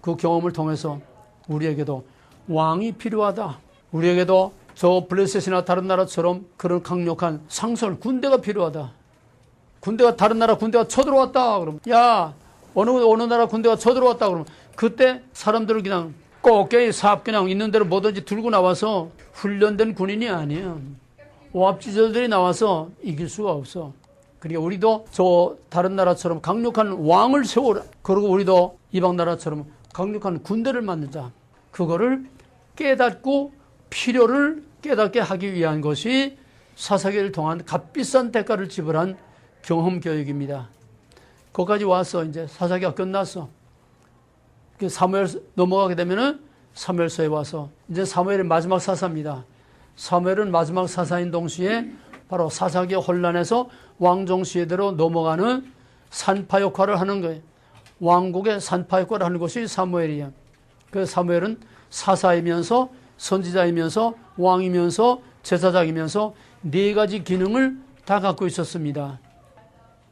그 경험을 통해서 우리에게도 왕이 필요하다. 우리에게도 저 블레셋이나 다른 나라처럼 그런 강력한 상설, 군대가 필요하다. 군대가 다른 나라 군대가 쳐들어왔다. 그러면 야 어느 나라 군대가 쳐들어왔다. 그러면 그때 사람들을 그냥 꽃게이 삽 그냥 있는 대로 뭐든지 들고 나와서 훈련된 군인이 아니야. 오합지졸들이 나와서 이길 수가 없어. 그러니까 우리도 저 다른 나라처럼 강력한 왕을 세우라. 그리고 우리도 이방 나라처럼 강력한 군대를 만들자. 그거를 깨닫고 필요를 깨닫게 하기 위한 것이 사사기를 통한 값비싼 대가를 지불한 경험 교육입니다. 거기까지 와서 이제 사사기가 끝났어. 사무엘 넘어가게 되면은 사무엘서에 와서 이제 사무엘의 마지막 사사입니다. 사무엘은 마지막 사사인 동시에 바로 사사기의 혼란에서 왕종 시대로 넘어가는 산파 역할을 하는 거예요. 왕국의 산파 역할을 하는 것이 사무엘이에요. 그래서 사무엘은 사사이면서 선지자이면서 왕이면서 제사장이면서 네 가지 기능을 다 갖고 있었습니다.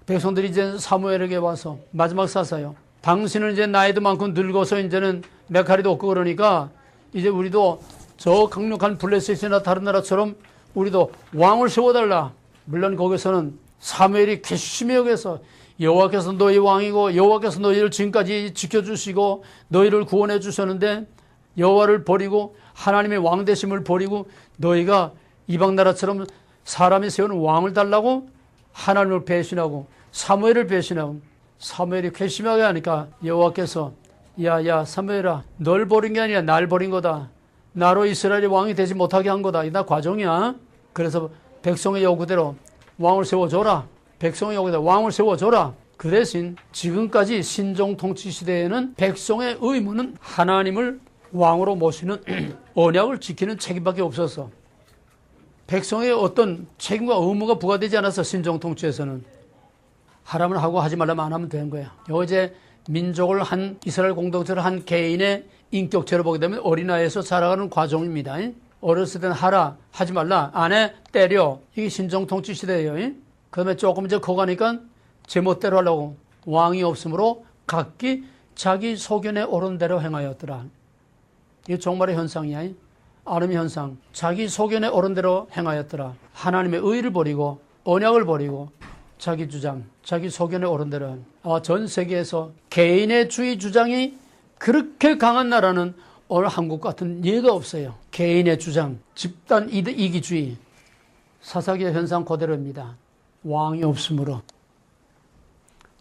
백성들이 이제 사무엘에게 와서 마지막 사사요. 당신은 이제 나이도 많고 늙어서 이제는 메카리도 없고 그러니까 이제 우리도 저 강력한 블레셋이나 다른 나라처럼 우리도 왕을 세워달라. 물론 거기서는 사무엘이 괘씸히 여겨서 여호와께서 너희 왕이고 여호와께서 너희를 지금까지 지켜주시고 너희를 구원해 주셨는데 여호와를 버리고 하나님의 왕되심을 버리고 너희가 이방 나라처럼 사람이 세우는 왕을 달라고 하나님을 배신하고 사무엘을 배신하고 사무엘이 괘씸하게 하니까 여호와께서 야야 사무엘아 널 버린 게 아니라 날 버린 거다. 나로 이스라엘의 왕이 되지 못하게 한 거다. 이다 과정이야. 그래서 백성의 요구대로 왕을 세워줘라. 백성의 요구대로 왕을 세워줘라. 그 대신 지금까지 신종 통치 시대에는 백성의 의무는 하나님을 왕으로 모시는 언약을 지키는 책임밖에 없어서 백성의 어떤 책임과 의무가 부과되지 않아서 신종 통치에서는 하라면 하고 하지 말라면 안 하면 되는 거야. 이제 민족을 한 이스라엘 공동체를 한 개인의 인격체로 보게 되면 어린아이에서 자라가는 과정입니다. 어렸을 때는 하라, 하지 말라, 안 해, 때려. 이게 신종 통치 시대예요. 그 다음에 조금 이제 커가니까 제멋대로 하려고 왕이 없으므로 각기 자기 소견에 옳은 대로 행하였더라. 이게 종말의 현상이야. 아름의 현상. 자기 소견에 옳은 대로 행하였더라. 하나님의 의를 버리고 언약을 버리고 자기 주장, 자기 소견에 옳은 대로. 전 세계에서 개인의 주의 주장이 그렇게 강한 나라는 오늘 한국 같은 예가 없어요. 개인의 주장, 집단 이기주의, 사사기의 현상 그대로입니다. 왕이 없으므로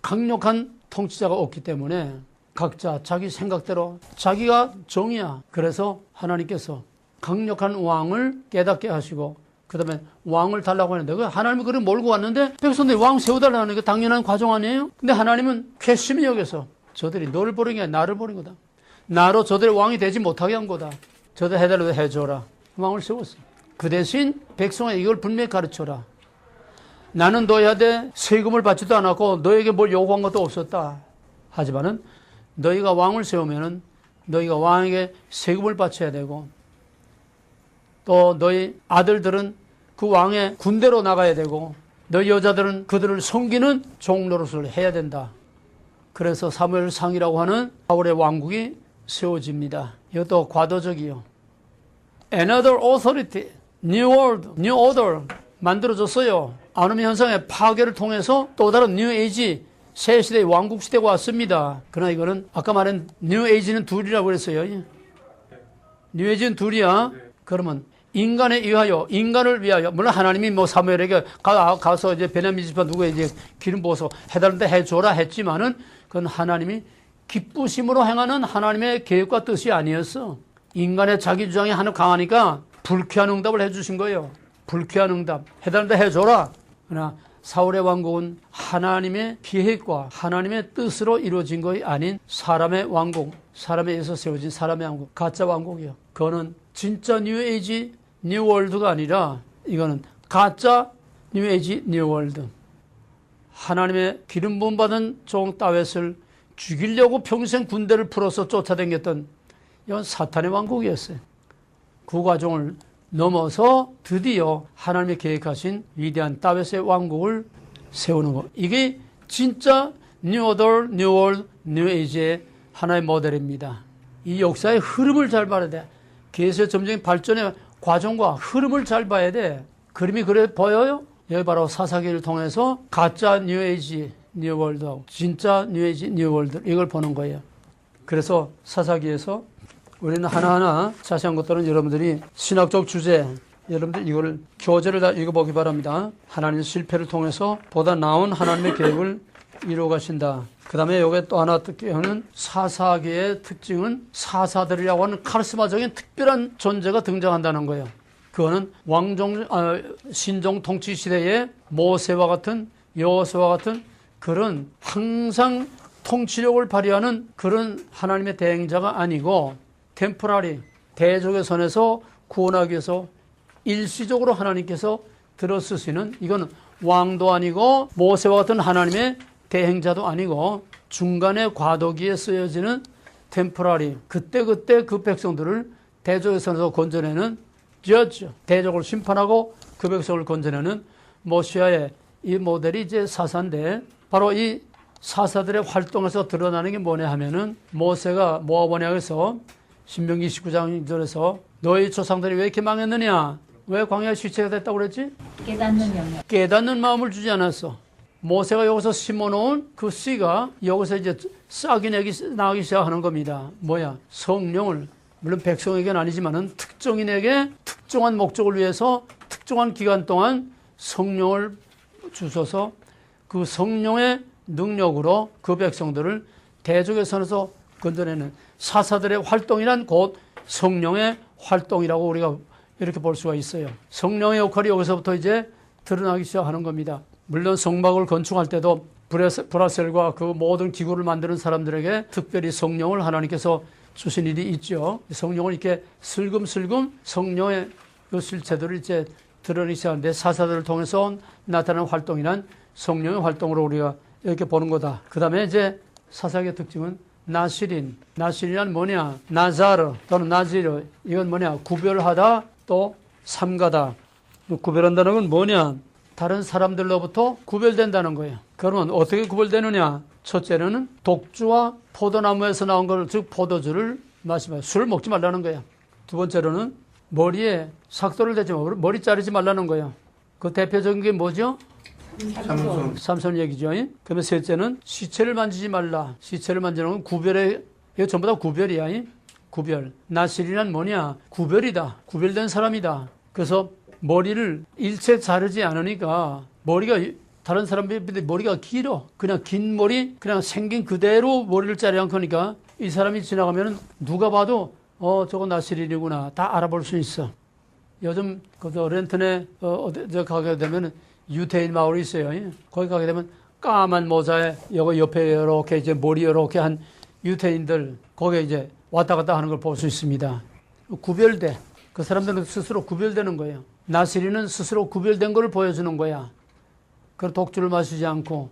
강력한 통치자가 없기 때문에 각자 자기 생각대로 자기가 정이야. 그래서 하나님께서 강력한 왕을 깨닫게 하시고 그 다음에 왕을 달라고 하는데 하나님이 그걸 몰고 왔는데 백성들이 왕 세워달라는 게 당연한 과정 아니에요? 근데 하나님은 괘씸히 여겨서 저들이 너를 버린 게 아니라 나를 버린 거다. 나로 저들의 왕이 되지 못하게 한 거다. 저들 해달라고 해줘라. 왕을 세웠어. 그 대신 백성에 이걸 분명히 가르쳐라. 나는 너희한테 세금을 받지도 않았고 너에게 뭘 요구한 것도 없었다. 하지만은 너희가 왕을 세우면은 너희가 왕에게 세금을 바쳐야 되고 또 너희 아들들은 그 왕의 군대로 나가야 되고 너희 여자들은 그들을 섬기는 종노릇을 해야 된다. 그래서 사무엘상이라고 하는 사울의 왕국이 세워집니다. 이것도 과도적이요. Another authority, New World, New Order 만들어졌어요. 아놈 현상의 파괴를 통해서 또 다른 New Age, 새 시대의 왕국 시대가 왔습니다. 그러나 이거는 아까 말한 New Age는 둘이라고 그랬어요. New Age는 둘이야. 그러면 인간에 의하여, 인간을 위하여, 물론 하나님이 뭐 사무엘에게 가서 이제 베냐민 지파 누구에 이제 기름 부어서 해달라는데 해줘라 했지만은 그건 하나님이 기쁘심으로 행하는 하나님의 계획과 뜻이 아니었어. 인간의 자기 주장이 하나 강하니까 불쾌한 응답을 해주신 거예요. 불쾌한 응답. 해달라는데 해줘라. 그러나 사울의 왕국은 하나님의 계획과 하나님의 뜻으로 이루어진 것이 아닌 사람의 왕국, 사람에 의해서 세워진 사람의 왕국, 가짜 왕국이요. 그거는 진짜 뉴 에이지, 뉴 월드가 아니라 이거는 가짜 뉴 에이지, 뉴 월드. 하나님의 기름 부음 받은 종 다윗을 죽이려고 평생 군대를 풀어서 쫓아다녔던 이건 사탄의 왕국이었어요. 그 과정을 넘어서 드디어 하나님의 계획하신 위대한 다윗의 왕국을 세우는 것. 이게 진짜 뉴 오더, 뉴 월드, 뉴 에이지의 하나의 모델입니다. 이 역사의 흐름을 잘 봐야 돼. 계수의 점적인 발전의 과정과 흐름을 잘 봐야 돼. 그림이 그래 보여요? 여기 바로 사사기를 통해서 가짜 뉴 에이지, 뉴 월드하고 진짜 뉴 에이지, 뉴 월드 이걸 보는 거예요. 그래서 사사기에서 우리는 하나하나 자세한 것들은 여러분들이 신학적 주제, 여러분들 이거를 교재를 다 읽어보기 바랍니다. 하나님의 실패를 통해서 보다 나은 하나님의 계획을 이루어 가신다. 그 다음에 여기에 또 하나 특징은 사사기의 특징은 사사들이라고 하는 카리스마적인 특별한 존재가 등장한다는 거예요. 그거는 신종 통치 시대의 모세와 같은 여호수아와 같은 그런 항상 통치력을 발휘하는 그런 하나님의 대행자가 아니고 템포라리 대적의 손에서 구원하기 위해서 일시적으로 하나님께서 들어쓰시는 이건 왕도 아니고 모세와 같은 하나님의 대행자도 아니고 중간에 과도기에 쓰여지는 템포라리 그때그때 그 백성들을 대적의 손에서 건져내는 저지 대적을 심판하고 그 백성을 건져내는 모시아의 이 모델이 이제 사사인데 바로 이 사사들의 활동에서 드러나는 게 뭐냐 하면은 모세가 모압 원약에서 신명기 19장 1절에서 너희 조상들이 왜 이렇게 망했느냐? 왜 광야의 시체가 됐다고 그랬지? 깨닫는 영역. 깨닫는 마음을 주지 않았어. 모세가 여기서 심어놓은 그 씨가 여기서 이제 싹이 나기 시작하는 겁니다. 뭐야? 성령을 물론 백성에게는 아니지만은 특정인에게 특정한 목적을 위해서 특정한 기간 동안 성령을 주셔서 그 성령의 능력으로 그 백성들을 대적의 손에서 건져내는 사사들의 활동이란 곧 성령의 활동이라고 우리가 이렇게 볼 수가 있어요. 성령의 역할이 여기서부터 이제 드러나기 시작하는 겁니다. 물론 성막을 건축할 때도 브라셀과 그 모든 기구를 만드는 사람들에게 특별히 성령을 하나님께서 주신 일이 있죠. 성령을 이렇게 슬금슬금 성령의 그 실체들을 이제 드러내기 시작하는데 사사들을 통해서 나타나는 활동이란 성령의 활동으로 우리가 이렇게 보는 거다. 그 다음에 이제 사사기의 특징은 나시린이란 뭐냐? 나자르 또는 나지르 이건 뭐냐? 구별하다 또 삼가다. 구별한다는 건 뭐냐? 다른 사람들로부터 구별된다는 거예요. 그러면 어떻게 구별되느냐? 첫째는 독주와 포도나무에서 나온 걸, 즉 포도주를 마시면 술을 먹지 말라는 거예요. 두 번째로는 머리에 삭도를 대지 말고 머리 자르지 말라는 거예요. 그 대표적인 게 뭐죠? 삼손 얘기죠. 그러면 셋째는 시체를 만지지 말라. 시체를 만지는 건 구별에, 이거 전부 다 구별이야. 구별. 나실이란 뭐냐? 구별이다. 구별된 사람이다. 그래서 머리를 일체 자르지 않으니까 머리가 다른 사람들이 머리가 길어. 그냥 긴 머리, 그냥 생긴 그대로 머리를 자르지 않으니까 이 사람이 지나가면 누가 봐도 저거 나실인이구나. 다 알아볼 수 있어. 요즘 그 렌턴에 어디 가게 되면 유태인 마을이 있어요. 거기 가게 되면 까만 모자에 여기 옆에 이렇게 이제 머리 이렇게 한 유태인들 거기에 이제 왔다 갔다 하는 걸 볼 수 있습니다. 구별돼. 그 사람들은 스스로 구별되는 거예요. 나시리는 스스로 구별된 걸 보여주는 거야. 그 독주를 마시지 않고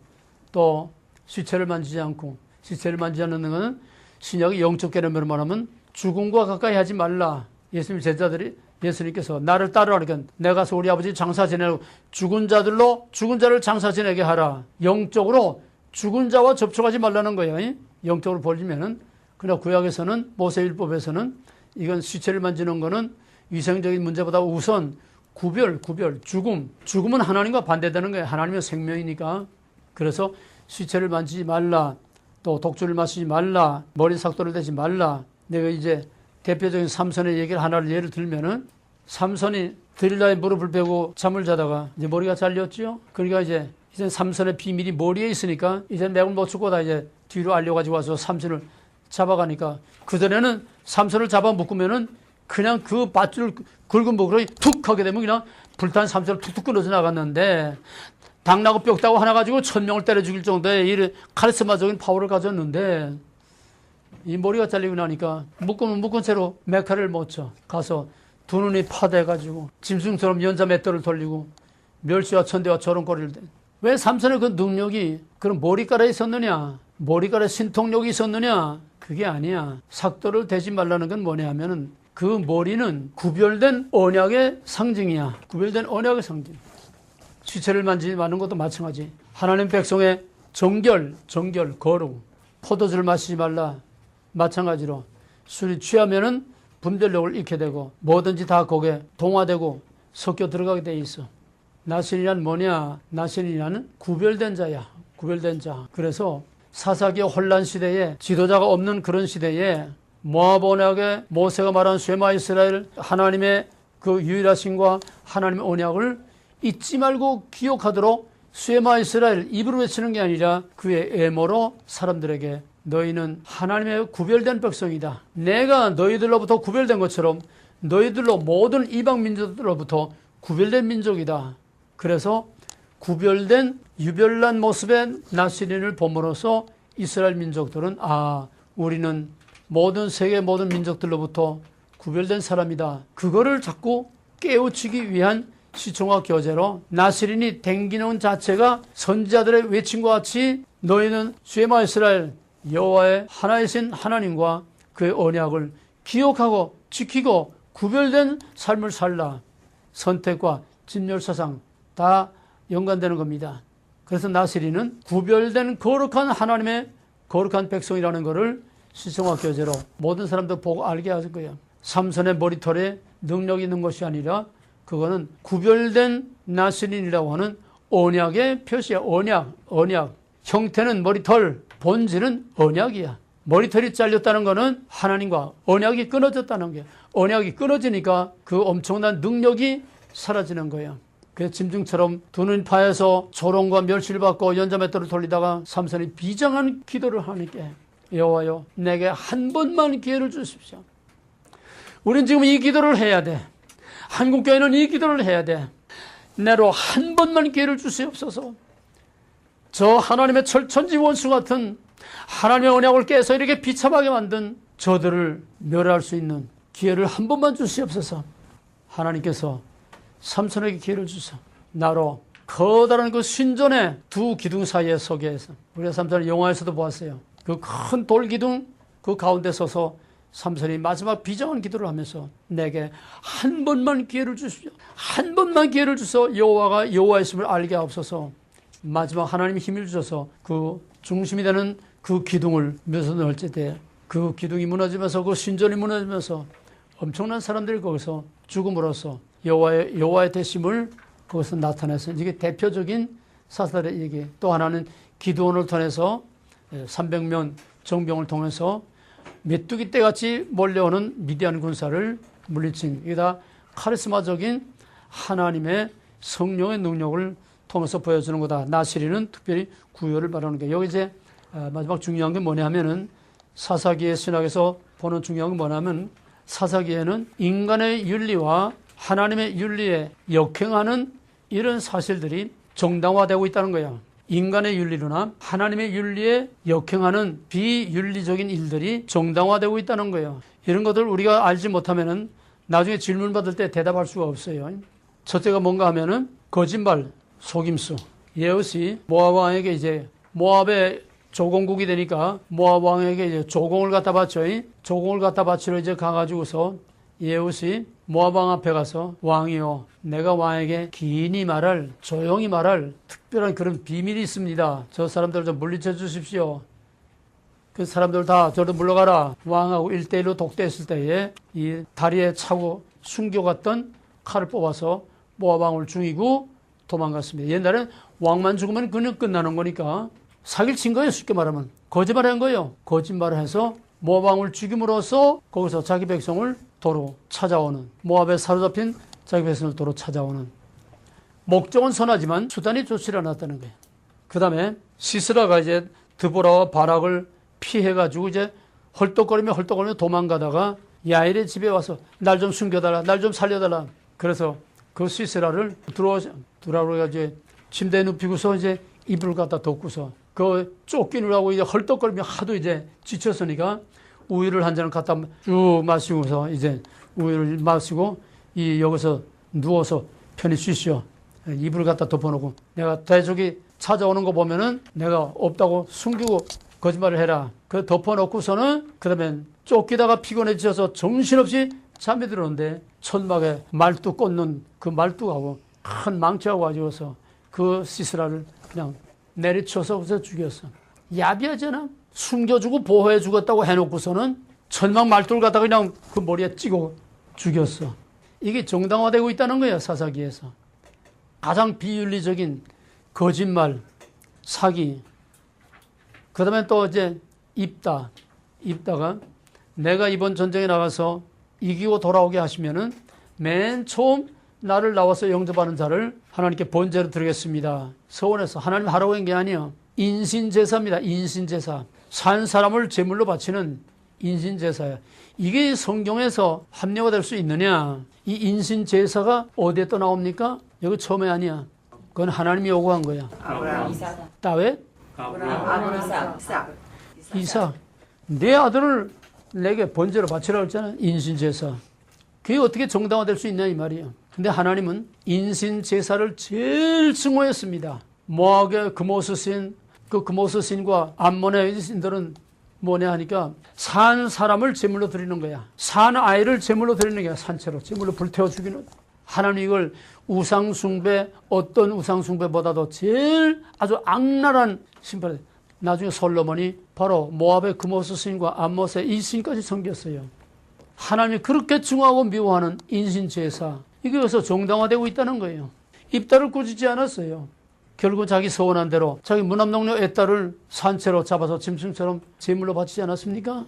또 시체를 만지지 않고 시체를 만지지 않는 것은 신약의 영적 개념으로 말하면 죽음과 가까이 하지 말라. 예수님 제자들이 예수님께서 나를 따르라 그러니까 내가 가서 우리 아버지 장사 지내고 죽은 자를 장사 지내게 하라. 영적으로 죽은 자와 접촉하지 말라는 거예요. 영적으로 벌리면은 그러나 구약에서는 모세율법에서는 이건 시체를 만지는 거는 위생적인 문제보다 우선 구별, 죽음은 하나님과 반대되는 거예요. 하나님의 생명이니까. 그래서 시체를 만지지 말라, 또 독주를 마시지 말라, 머리 삭도를 대지 말라. 내가 이제 대표적인 삼손의 얘기를 하나를 예를 들면은, 삼손이 드릴라의 무릎을 베고 잠을 자다가 이제 머리가 잘렸죠. 그러니까 이제 삼손의 비밀이 머리에 있으니까 이제 맥을 못 추고 다 이제 뒤로 알려가지고 와서 삼손을 잡아가니까, 그전에는 삼손을 잡아 묶으면은 그냥 그 밧줄 굵은 목으로 툭 하게 되면 그냥 불탄 삼손을 툭툭 끊어져 나갔는데, 당나고 뼈다고 하나 가지고 1000명을 때려 죽일 정도의 이 카리스마적인 파워를 가졌는데, 이 머리가 잘리고 나니까 묶은 채로 메카를 못 쳐. 가서 두 눈이 파돼가지고 짐승처럼 연자 맷돌을 돌리고 멸치와 천대와 저런 거리를 대. 왜 삼손의 그 능력이 그런 머리카락에 있었느냐? 머리카락에 신통력이 있었느냐? 그게 아니야. 삭도를 대지 말라는 건 뭐냐 하면은, 그 머리는 구별된 언약의 상징이야. 구별된 언약의 상징. 시체를 만지지 마는 것도 마찬가지. 하나님 백성의 정결, 거룩. 포도주를 마시지 말라. 마찬가지로 술이 취하면은 분별력을 잃게 되고 뭐든지 다 거기에 동화되고 섞여 들어가게 돼 있어. 나신이란 뭐냐? 나신이라는 구별된 자야. 구별된 자. 그래서 사사기의 혼란 시대에, 지도자가 없는 그런 시대에 모압 언약의 모세가 말한 쉐마 이스라엘, 하나님의 그 유일하심과 하나님의 언약을 잊지 말고 기억하도록 쉐마 이스라엘 입으로 외치는 게 아니라 그의 애모로 사람들에게, 너희는 하나님의 구별된 백성이다. 내가 너희들로부터 구별된 것처럼 너희들로 모든 이방 민족들로부터 구별된 민족이다. 그래서 구별된 유별난 모습의 나시린을 봄으로써 이스라엘 민족들은, 우리는 모든 세계 모든 민족들로부터 구별된 사람이다. 그거를 자꾸 깨우치기 위한 시청과 교제로 나시린이 댕기는 자체가 선지자들의 외침과 같이, 너희는 쉐마 이스라엘, 여호와의 하나이신 하나님과 그의 언약을 기억하고 지키고 구별된 삶을 살라. 선택과 진멸사상 다 연관되는 겁니다. 그래서 나시린은 구별된 거룩한 하나님의 거룩한 백성이라는 것을 시성화 교제로 모든 사람들 보고 알게 하실 거예요. 삼손의 머리털에 능력이 있는 것이 아니라 그거는 구별된 나시린이라고 하는 언약의 표시야. 언약. 형태는 머리털, 본질은 언약이야. 머리털이 잘렸다는 것은 하나님과 언약이 끊어졌다는 거야. 언약이 끊어지니까 그 엄청난 능력이 사라지는 거야. 그 짐승처럼 두 눈 파여서 조롱과 멸시를 받고 연자맷돌을 돌리다가 삼손이 비장한 기도를 하니까, 여호와여, 내게 한 번만 기회를 주십시오. 우린 지금 이 기도를 해야 돼. 한국교회는 이 기도를 해야 돼. 내로 한 번만 기회를 주시옵소서. 저 하나님의 철천지 원수 같은 하나님의 언약을 깨서 이렇게 비참하게 만든 저들을 멸할 수 있는 기회를 한 번만 주시옵소서. 하나님께서 삼손에게 기회를 주셔. 나로 커다란 그 신전의 두 기둥 사이에 서게 해서, 우리가 삼손을 영화에서도 보았어요. 그 큰 돌 기둥 그 가운데 서서 삼손이 마지막 비장한 기도를 하면서, 내게 한 번만 기회를 주십시오. 한 번만 기회를 주셔서 여호와가 여호와이심을 알게 하옵소서. 마지막 하나님이 힘을 주셔서 그 중심이 되는 그 기둥을 몇 선 넣을 때 그 기둥이 무너지면서, 그 신전이 무너지면서 엄청난 사람들이 거기서 죽음으로써 여호와의 대심을 거기서 나타내서, 이게 대표적인 사사들의 얘기. 또 하나는 기드온을 통해서 300명 정병을 통해서 메뚜기 떼같이 몰려오는 미디안 군사를 물리친, 이게 다 카리스마적인 하나님의 성령의 능력을 통해서 보여주는 거다. 나시린은 특별히 구별을 바라는 거예요. 여기 이제 마지막 중요한 게 뭐냐면은, 사사기의 신학에서 보는 중요한 게 뭐냐면, 사사기에는 인간의 윤리와 하나님의 윤리에 역행하는 이런 사실들이 정당화되고 있다는 거야. 인간의 윤리로나 하나님의 윤리에 역행하는 비윤리적인 일들이 정당화되고 있다는 거예요. 이런 것들 우리가 알지 못하면은 나중에 질문 받을 때 대답할 수가 없어요. 첫째가 뭔가 하면은 거짓말, 속임수. 예후시 모압 왕에게 이제 모압의 조공국이 되니까 모압 왕에게 이제 조공을 갖다 바쳐. 조공을 갖다 바치러 이제 가가지고서 예후시 모압 왕 앞에 가서, 왕이요, 내가 왕에게 긴히 말할, 조용히 말할 특별한 그런 비밀이 있습니다. 저 사람들 좀 물리쳐 주십시오. 그 사람들 다 저로 물러가라. 왕하고 1대1로 독대했을 때에 이 다리에 차고 숨겨갔던 칼을 뽑아서 모압 왕을 죽이고 도망갔습니다. 옛날엔 왕만 죽으면 그냥 끝나는 거니까 사기를 친 거예요. 쉽게 말하면 거짓말한 거예요. 거짓말을 해서 모압 왕을 죽임으로써 거기서 자기 백성을 도로 찾아오는, 모압에 사로잡힌 자기 백성을 도로 찾아오는, 목적은 선하지만 수단이 좋지 않았다는 거예요. 그 다음에 시스라가 이제 드보라와 바락을 피해가지고 이제 헐떡거리며 도망가다가 야엘의 집에 와서 날 좀 숨겨달라, 날 좀 살려달라. 그래서 그 시스라를 들어오라고 이제 침대에 눕히고서 이제 이불을 갖다 덮고서 그 쫓기느라고 이제 헐떡거리며 하도 이제 지쳤으니까 우유를 한 잔을 갖다 쭉 마시고서 이제 우유를 마시고 여기서 누워서 편히 쉬시오. 이불을 갖다 덮어놓고 내가 대적이 찾아오는 거 보면은 내가 없다고 숨기고 거짓말을 해라. 그 덮어놓고서는 그다음에 쫓기다가 피곤해져서 정신없이 잠이 들었는데 천막에 말뚝 꽂는 그 말뚝하고 큰 망치하고 가지고서 그 시스라를 그냥 내리쳐서 그래서 죽였어. 야비하잖아. 숨겨주고 보호해 주겠다고 해놓고서는 천막 말뚝을 갖다가 그냥 그 머리에 찍고 죽였어. 이게 정당화되고 있다는 거야. 사사기에서 가장 비윤리적인 거짓말, 사기. 그 다음에 또 이제 입다가 내가 이번 전쟁에 나가서 이기고 돌아오게 하시면은 맨 처음 나를 나와서 영접하는 자를 하나님께 번제로 드리겠습니다. 서원에서 하나님 하라고 한 게 아니에요. 인신제사입니다. 인신제사. 산 사람을 제물로 바치는 인신제사예요. 이게 성경에서 합리화가 될 수 있느냐? 이 인신제사가 어디에 또 나옵니까? 여기 처음에 아니야. 그건 하나님이 요구한 거야. 아브라함, 이삭, 다윗, 아브라함, 이삭. 내 아들을 내게 번제로 바치라고 했잖아. 인신제사. 그게 어떻게 정당화될 수 있냐 이 말이에요. 근데 하나님은 인신제사를 제일 증오했습니다. 모압의 그모스신, 그 그모스신과 암몬의 신들은 뭐냐 하니까 산 사람을 제물로 드리는 거야. 산 아이를 제물로 드리는 거야. 산채로 제물로 불태워 죽이는. 하나님 이걸 우상숭배, 어떤 우상숭배보다도 제일 아주 악랄한 신발. 나중에 솔로몬이 바로 모압의 그모스 신과 암못의 이 신까지 섬겼어요. 하나님이 그렇게 증오하고 미워하는 인신제사. 이게 여기서 정당화되고 있다는 거예요. 입다를 꾸짖지 않았어요. 결국 자기 서원한 대로 자기 무남동료 애딸을 산채로 잡아서 짐승처럼 제물로 바치지 않았습니까?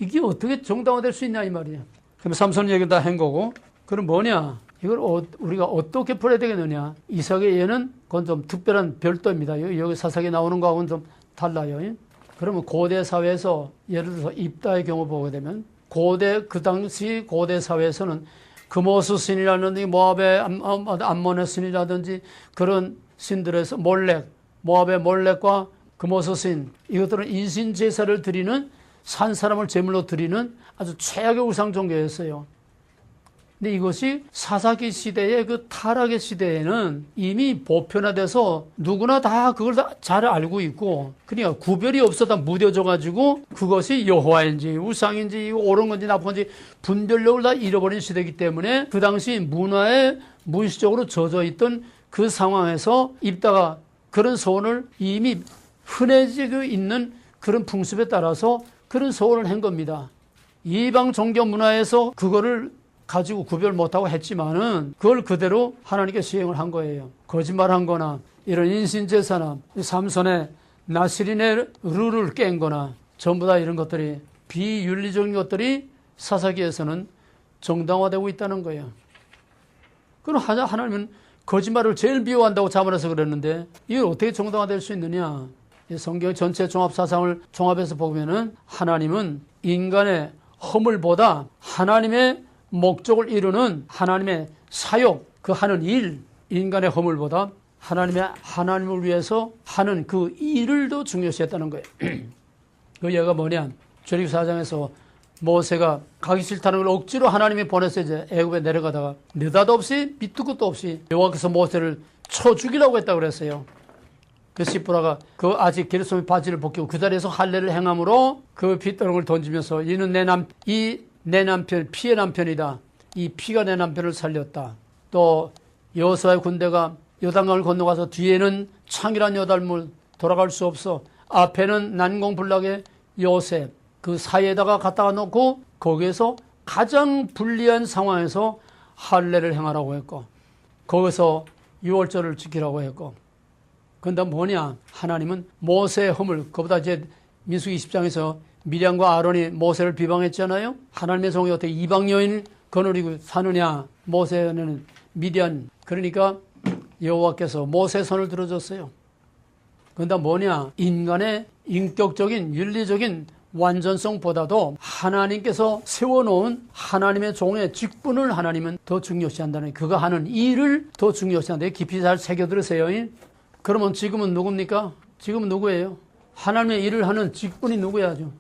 이게 어떻게 정당화될 수 있냐 이 말이에요. 그럼 삼손 얘기 다 한 거고, 그럼 뭐냐? 이걸 우리가 어떻게 풀어야 되겠느냐? 이삭의 예는 그건 좀 특별한 별도입니다. 여기 사사기에 나오는 거하고는 좀 달라요. 그러면 고대 사회에서 예를 들어서 입다의 경우 보게 되면 그 당시 고대 사회에서는 그모스 신이라든지 모압의 암몬의 신이라든지 그런 신들에서 모압의 몰렉과 그모스 신, 이것들은 인신 제사를 드리는, 산 사람을 제물로 드리는 아주 최악의 우상 종교였어요. 근데 이것이 사사기 시대의 그 타락의 시대에는 이미 보편화돼서 누구나 다 그걸 다 잘 알고 있고, 그러니까 구별이 없어 다 무뎌져가지고 그것이 여호와인지 우상인지 옳은 건지 나쁜 건지 분별력을 다 잃어버린 시대이기 때문에 그 당시 문화에 무의식적으로 젖어있던 그 상황에서 입다가 그런 소원을 이미 흔해지고 있는 그런 풍습에 따라서 그런 소원을 한 겁니다. 이방 종교 문화에서 그거를 가지고 구별 못하고 했지만은 그걸 그대로 하나님께 시행을 한 거예요. 거짓말한 거나 이런 인신제사나 삼손의 나시린의 룰을 깬 거나 전부 다 이런 것들이 비윤리적인 것들이 사사기에서는 정당화되고 있다는 거예요. 그럼 하나님은 거짓말을 제일 미워한다고 자문해서 그랬는데 이걸 어떻게 정당화될 수 있느냐? 성경 전체 종합사상을 종합해서 보면은 하나님은 인간의 허물보다 하나님의 목적을 이루는 하나님의 사역, 그 하는 일, 인간의 허물보다 하나님을 위해서 하는 그 일을 더 중요시했다는 거예요. 그 얘가 뭐냐? 출애굽기 4장에서 모세가 가기 싫다는 걸 억지로 하나님이 보내서 이제 애굽에 내려가다가 느닷 없이 밑도 끝도 없이 여호와께서 모세를 쳐 죽이라고 했다고 그랬어요. 그 시프라가 그 아직 게르솜의 바지를 벗기고 그 자리에서 할례를 행함으로 그 핏덩어리를 던지면서 이는 내 남편, 피의 남편이다. 이 피가 내 남편을 살렸다. 또 여호수아의 군대가 요단강을 건너가서 뒤에는 창이란 여달물 돌아갈 수 없어. 앞에는 난공불락의 요셉. 그 사이에다가 갖다가 놓고 거기에서 가장 불리한 상황에서 할례를 행하라고 했고, 거기서 유월절을 지키라고 했고, 근데 뭐냐? 하나님은 모세의 허물, 그보다 이제 민수기 20장에서 미리암과 아론이 모세를 비방했잖아요. 하나님의 종이 어떻게 이방 여인을 거느리고 사느냐? 모세는 미디안, 그러니까 여호와께서 모세의 손을 들어줬어요. 그런데 뭐냐? 인간의 인격적인 윤리적인 완전성보다도 하나님께서 세워놓은 하나님의 종의 직분을 하나님은 더 중요시한다는, 그가 하는 일을 더 중요시한다. 깊이 잘 새겨들으세요. 그러면 지금은 누굽니까? 지금은 누구예요? 하나님의 일을 하는 직분이 누구야죠?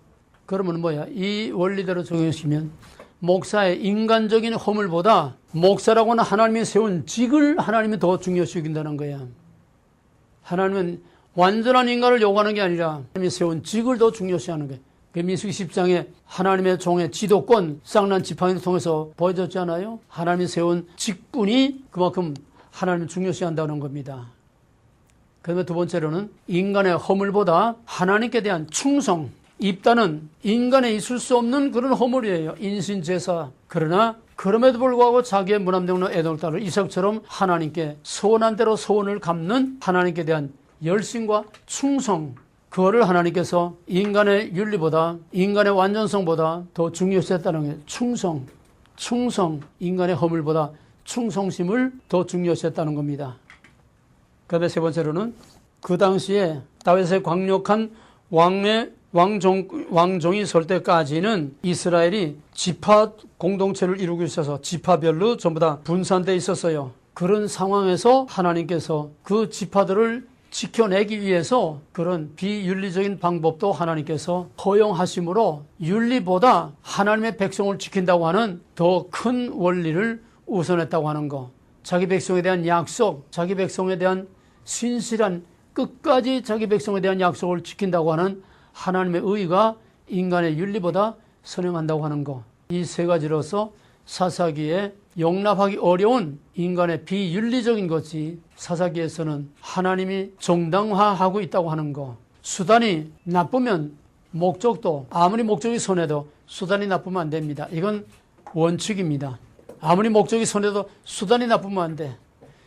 그러면 뭐야? 이 원리대로 적용하시면 목사의 인간적인 허물보다 목사라고 하는 하나님이 세운 직을 하나님이 더 중요시 여긴다는 거야. 하나님은 완전한 인간을 요구하는 게 아니라 하나님이 세운 직을 더 중요시하는 거야. 민수기 10장에 하나님의 종의 지도권, 쌍난 지팡이를 통해서 보여줬잖아요. 하나님이 세운 직분이 그만큼 하나님을 중요시한다는 겁니다. 그다음에 두 번째로는 인간의 허물보다 하나님께 대한 충성. 입다는 인간에 있을 수 없는 그런 허물이에요. 인신제사. 그러나 그럼에도 불구하고 자기의 무남대로 애동을 따르 이삭처럼 하나님께 소원한 대로 소원을 갚는 하나님께 대한 열심과 충성. 그거를 하나님께서 인간의 윤리보다, 인간의 완전성보다 더 중요시했다는 게 충성. 인간의 허물보다 충성심을 더 중요시했다는 겁니다. 그다음에 세 번째로는 그 당시에 다윗의 강력한 왕종이 설 때까지는 이스라엘이 지파 공동체를 이루고 있어서 지파별로 전부 다 분산되어 있었어요. 그런 상황에서 하나님께서 그 지파들을 지켜내기 위해서 그런 비윤리적인 방법도 하나님께서 허용하심으로 윤리보다 하나님의 백성을 지킨다고 하는 더 큰 원리를 우선했다고 하는 거. 자기 백성에 대한 약속, 자기 백성에 대한 신실한 끝까지 자기 백성에 대한 약속을 지킨다고 하는 하나님의 의가 인간의 윤리보다 선행한다고 하는 거. 이 세 가지로서 사사기에 용납하기 어려운 인간의 비윤리적인 것이 사사기에서는 하나님이 정당화하고 있다고 하는 거. 수단이 나쁘면 목적도, 아무리 목적이 선해도 수단이 나쁘면 안 됩니다. 이건 원칙입니다. 아무리 목적이 선해도 수단이 나쁘면 안 돼.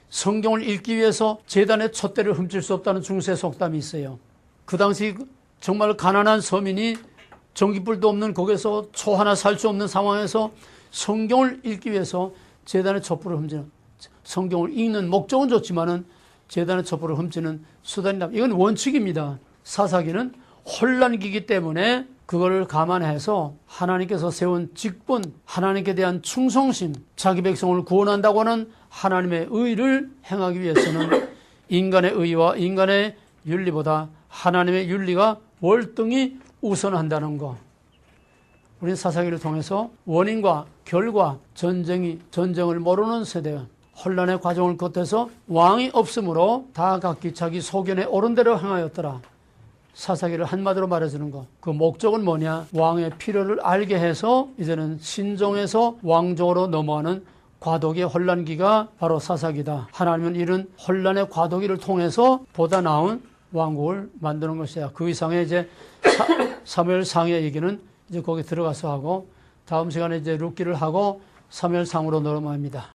성경을 읽기 위해서 제단의 촛대를 훔칠 수 없다는 중세 속담이 있어요. 그 당시 정말 가난한 서민이 전기불도 없는 거기서 초 하나 살 수 없는 상황에서 성경을 읽기 위해서 제단의 촛불을 훔치는, 성경을 읽는 목적은 좋지만은 제단의 촛불을 훔치는 수단이 나쁘다. 이건 원칙입니다. 사사기는 혼란기이기 때문에 그거를 감안해서 하나님께서 세운 직분, 하나님께 대한 충성심, 자기 백성을 구원한다고 하는 하나님의 의를 행하기 위해서는 인간의 의와 인간의 윤리보다 하나님의 윤리가 월등히 우선한다는 것. 우리는 사사기를 통해서 원인과 결과, 전쟁을 모르는 세대, 혼란의 과정을 거쳐서 왕이 없으므로 다 각기 자기 소견에 옳은 대로 행하였더라. 사사기를 한마디로 말해주는 것. 그 목적은 뭐냐? 왕의 필요를 알게 해서 이제는 신종에서 왕족으로 넘어가는 과도기의 혼란기가 바로 사사기다. 하나님은 이런 혼란의 과도기를 통해서 보다 나은 왕국을 만드는 것이야. 그 이상의 이제 사무엘상의 얘기는 이제 거기 들어가서 하고, 다음 시간에 이제 룻기를 하고 사무엘상으로 넘어갑니다.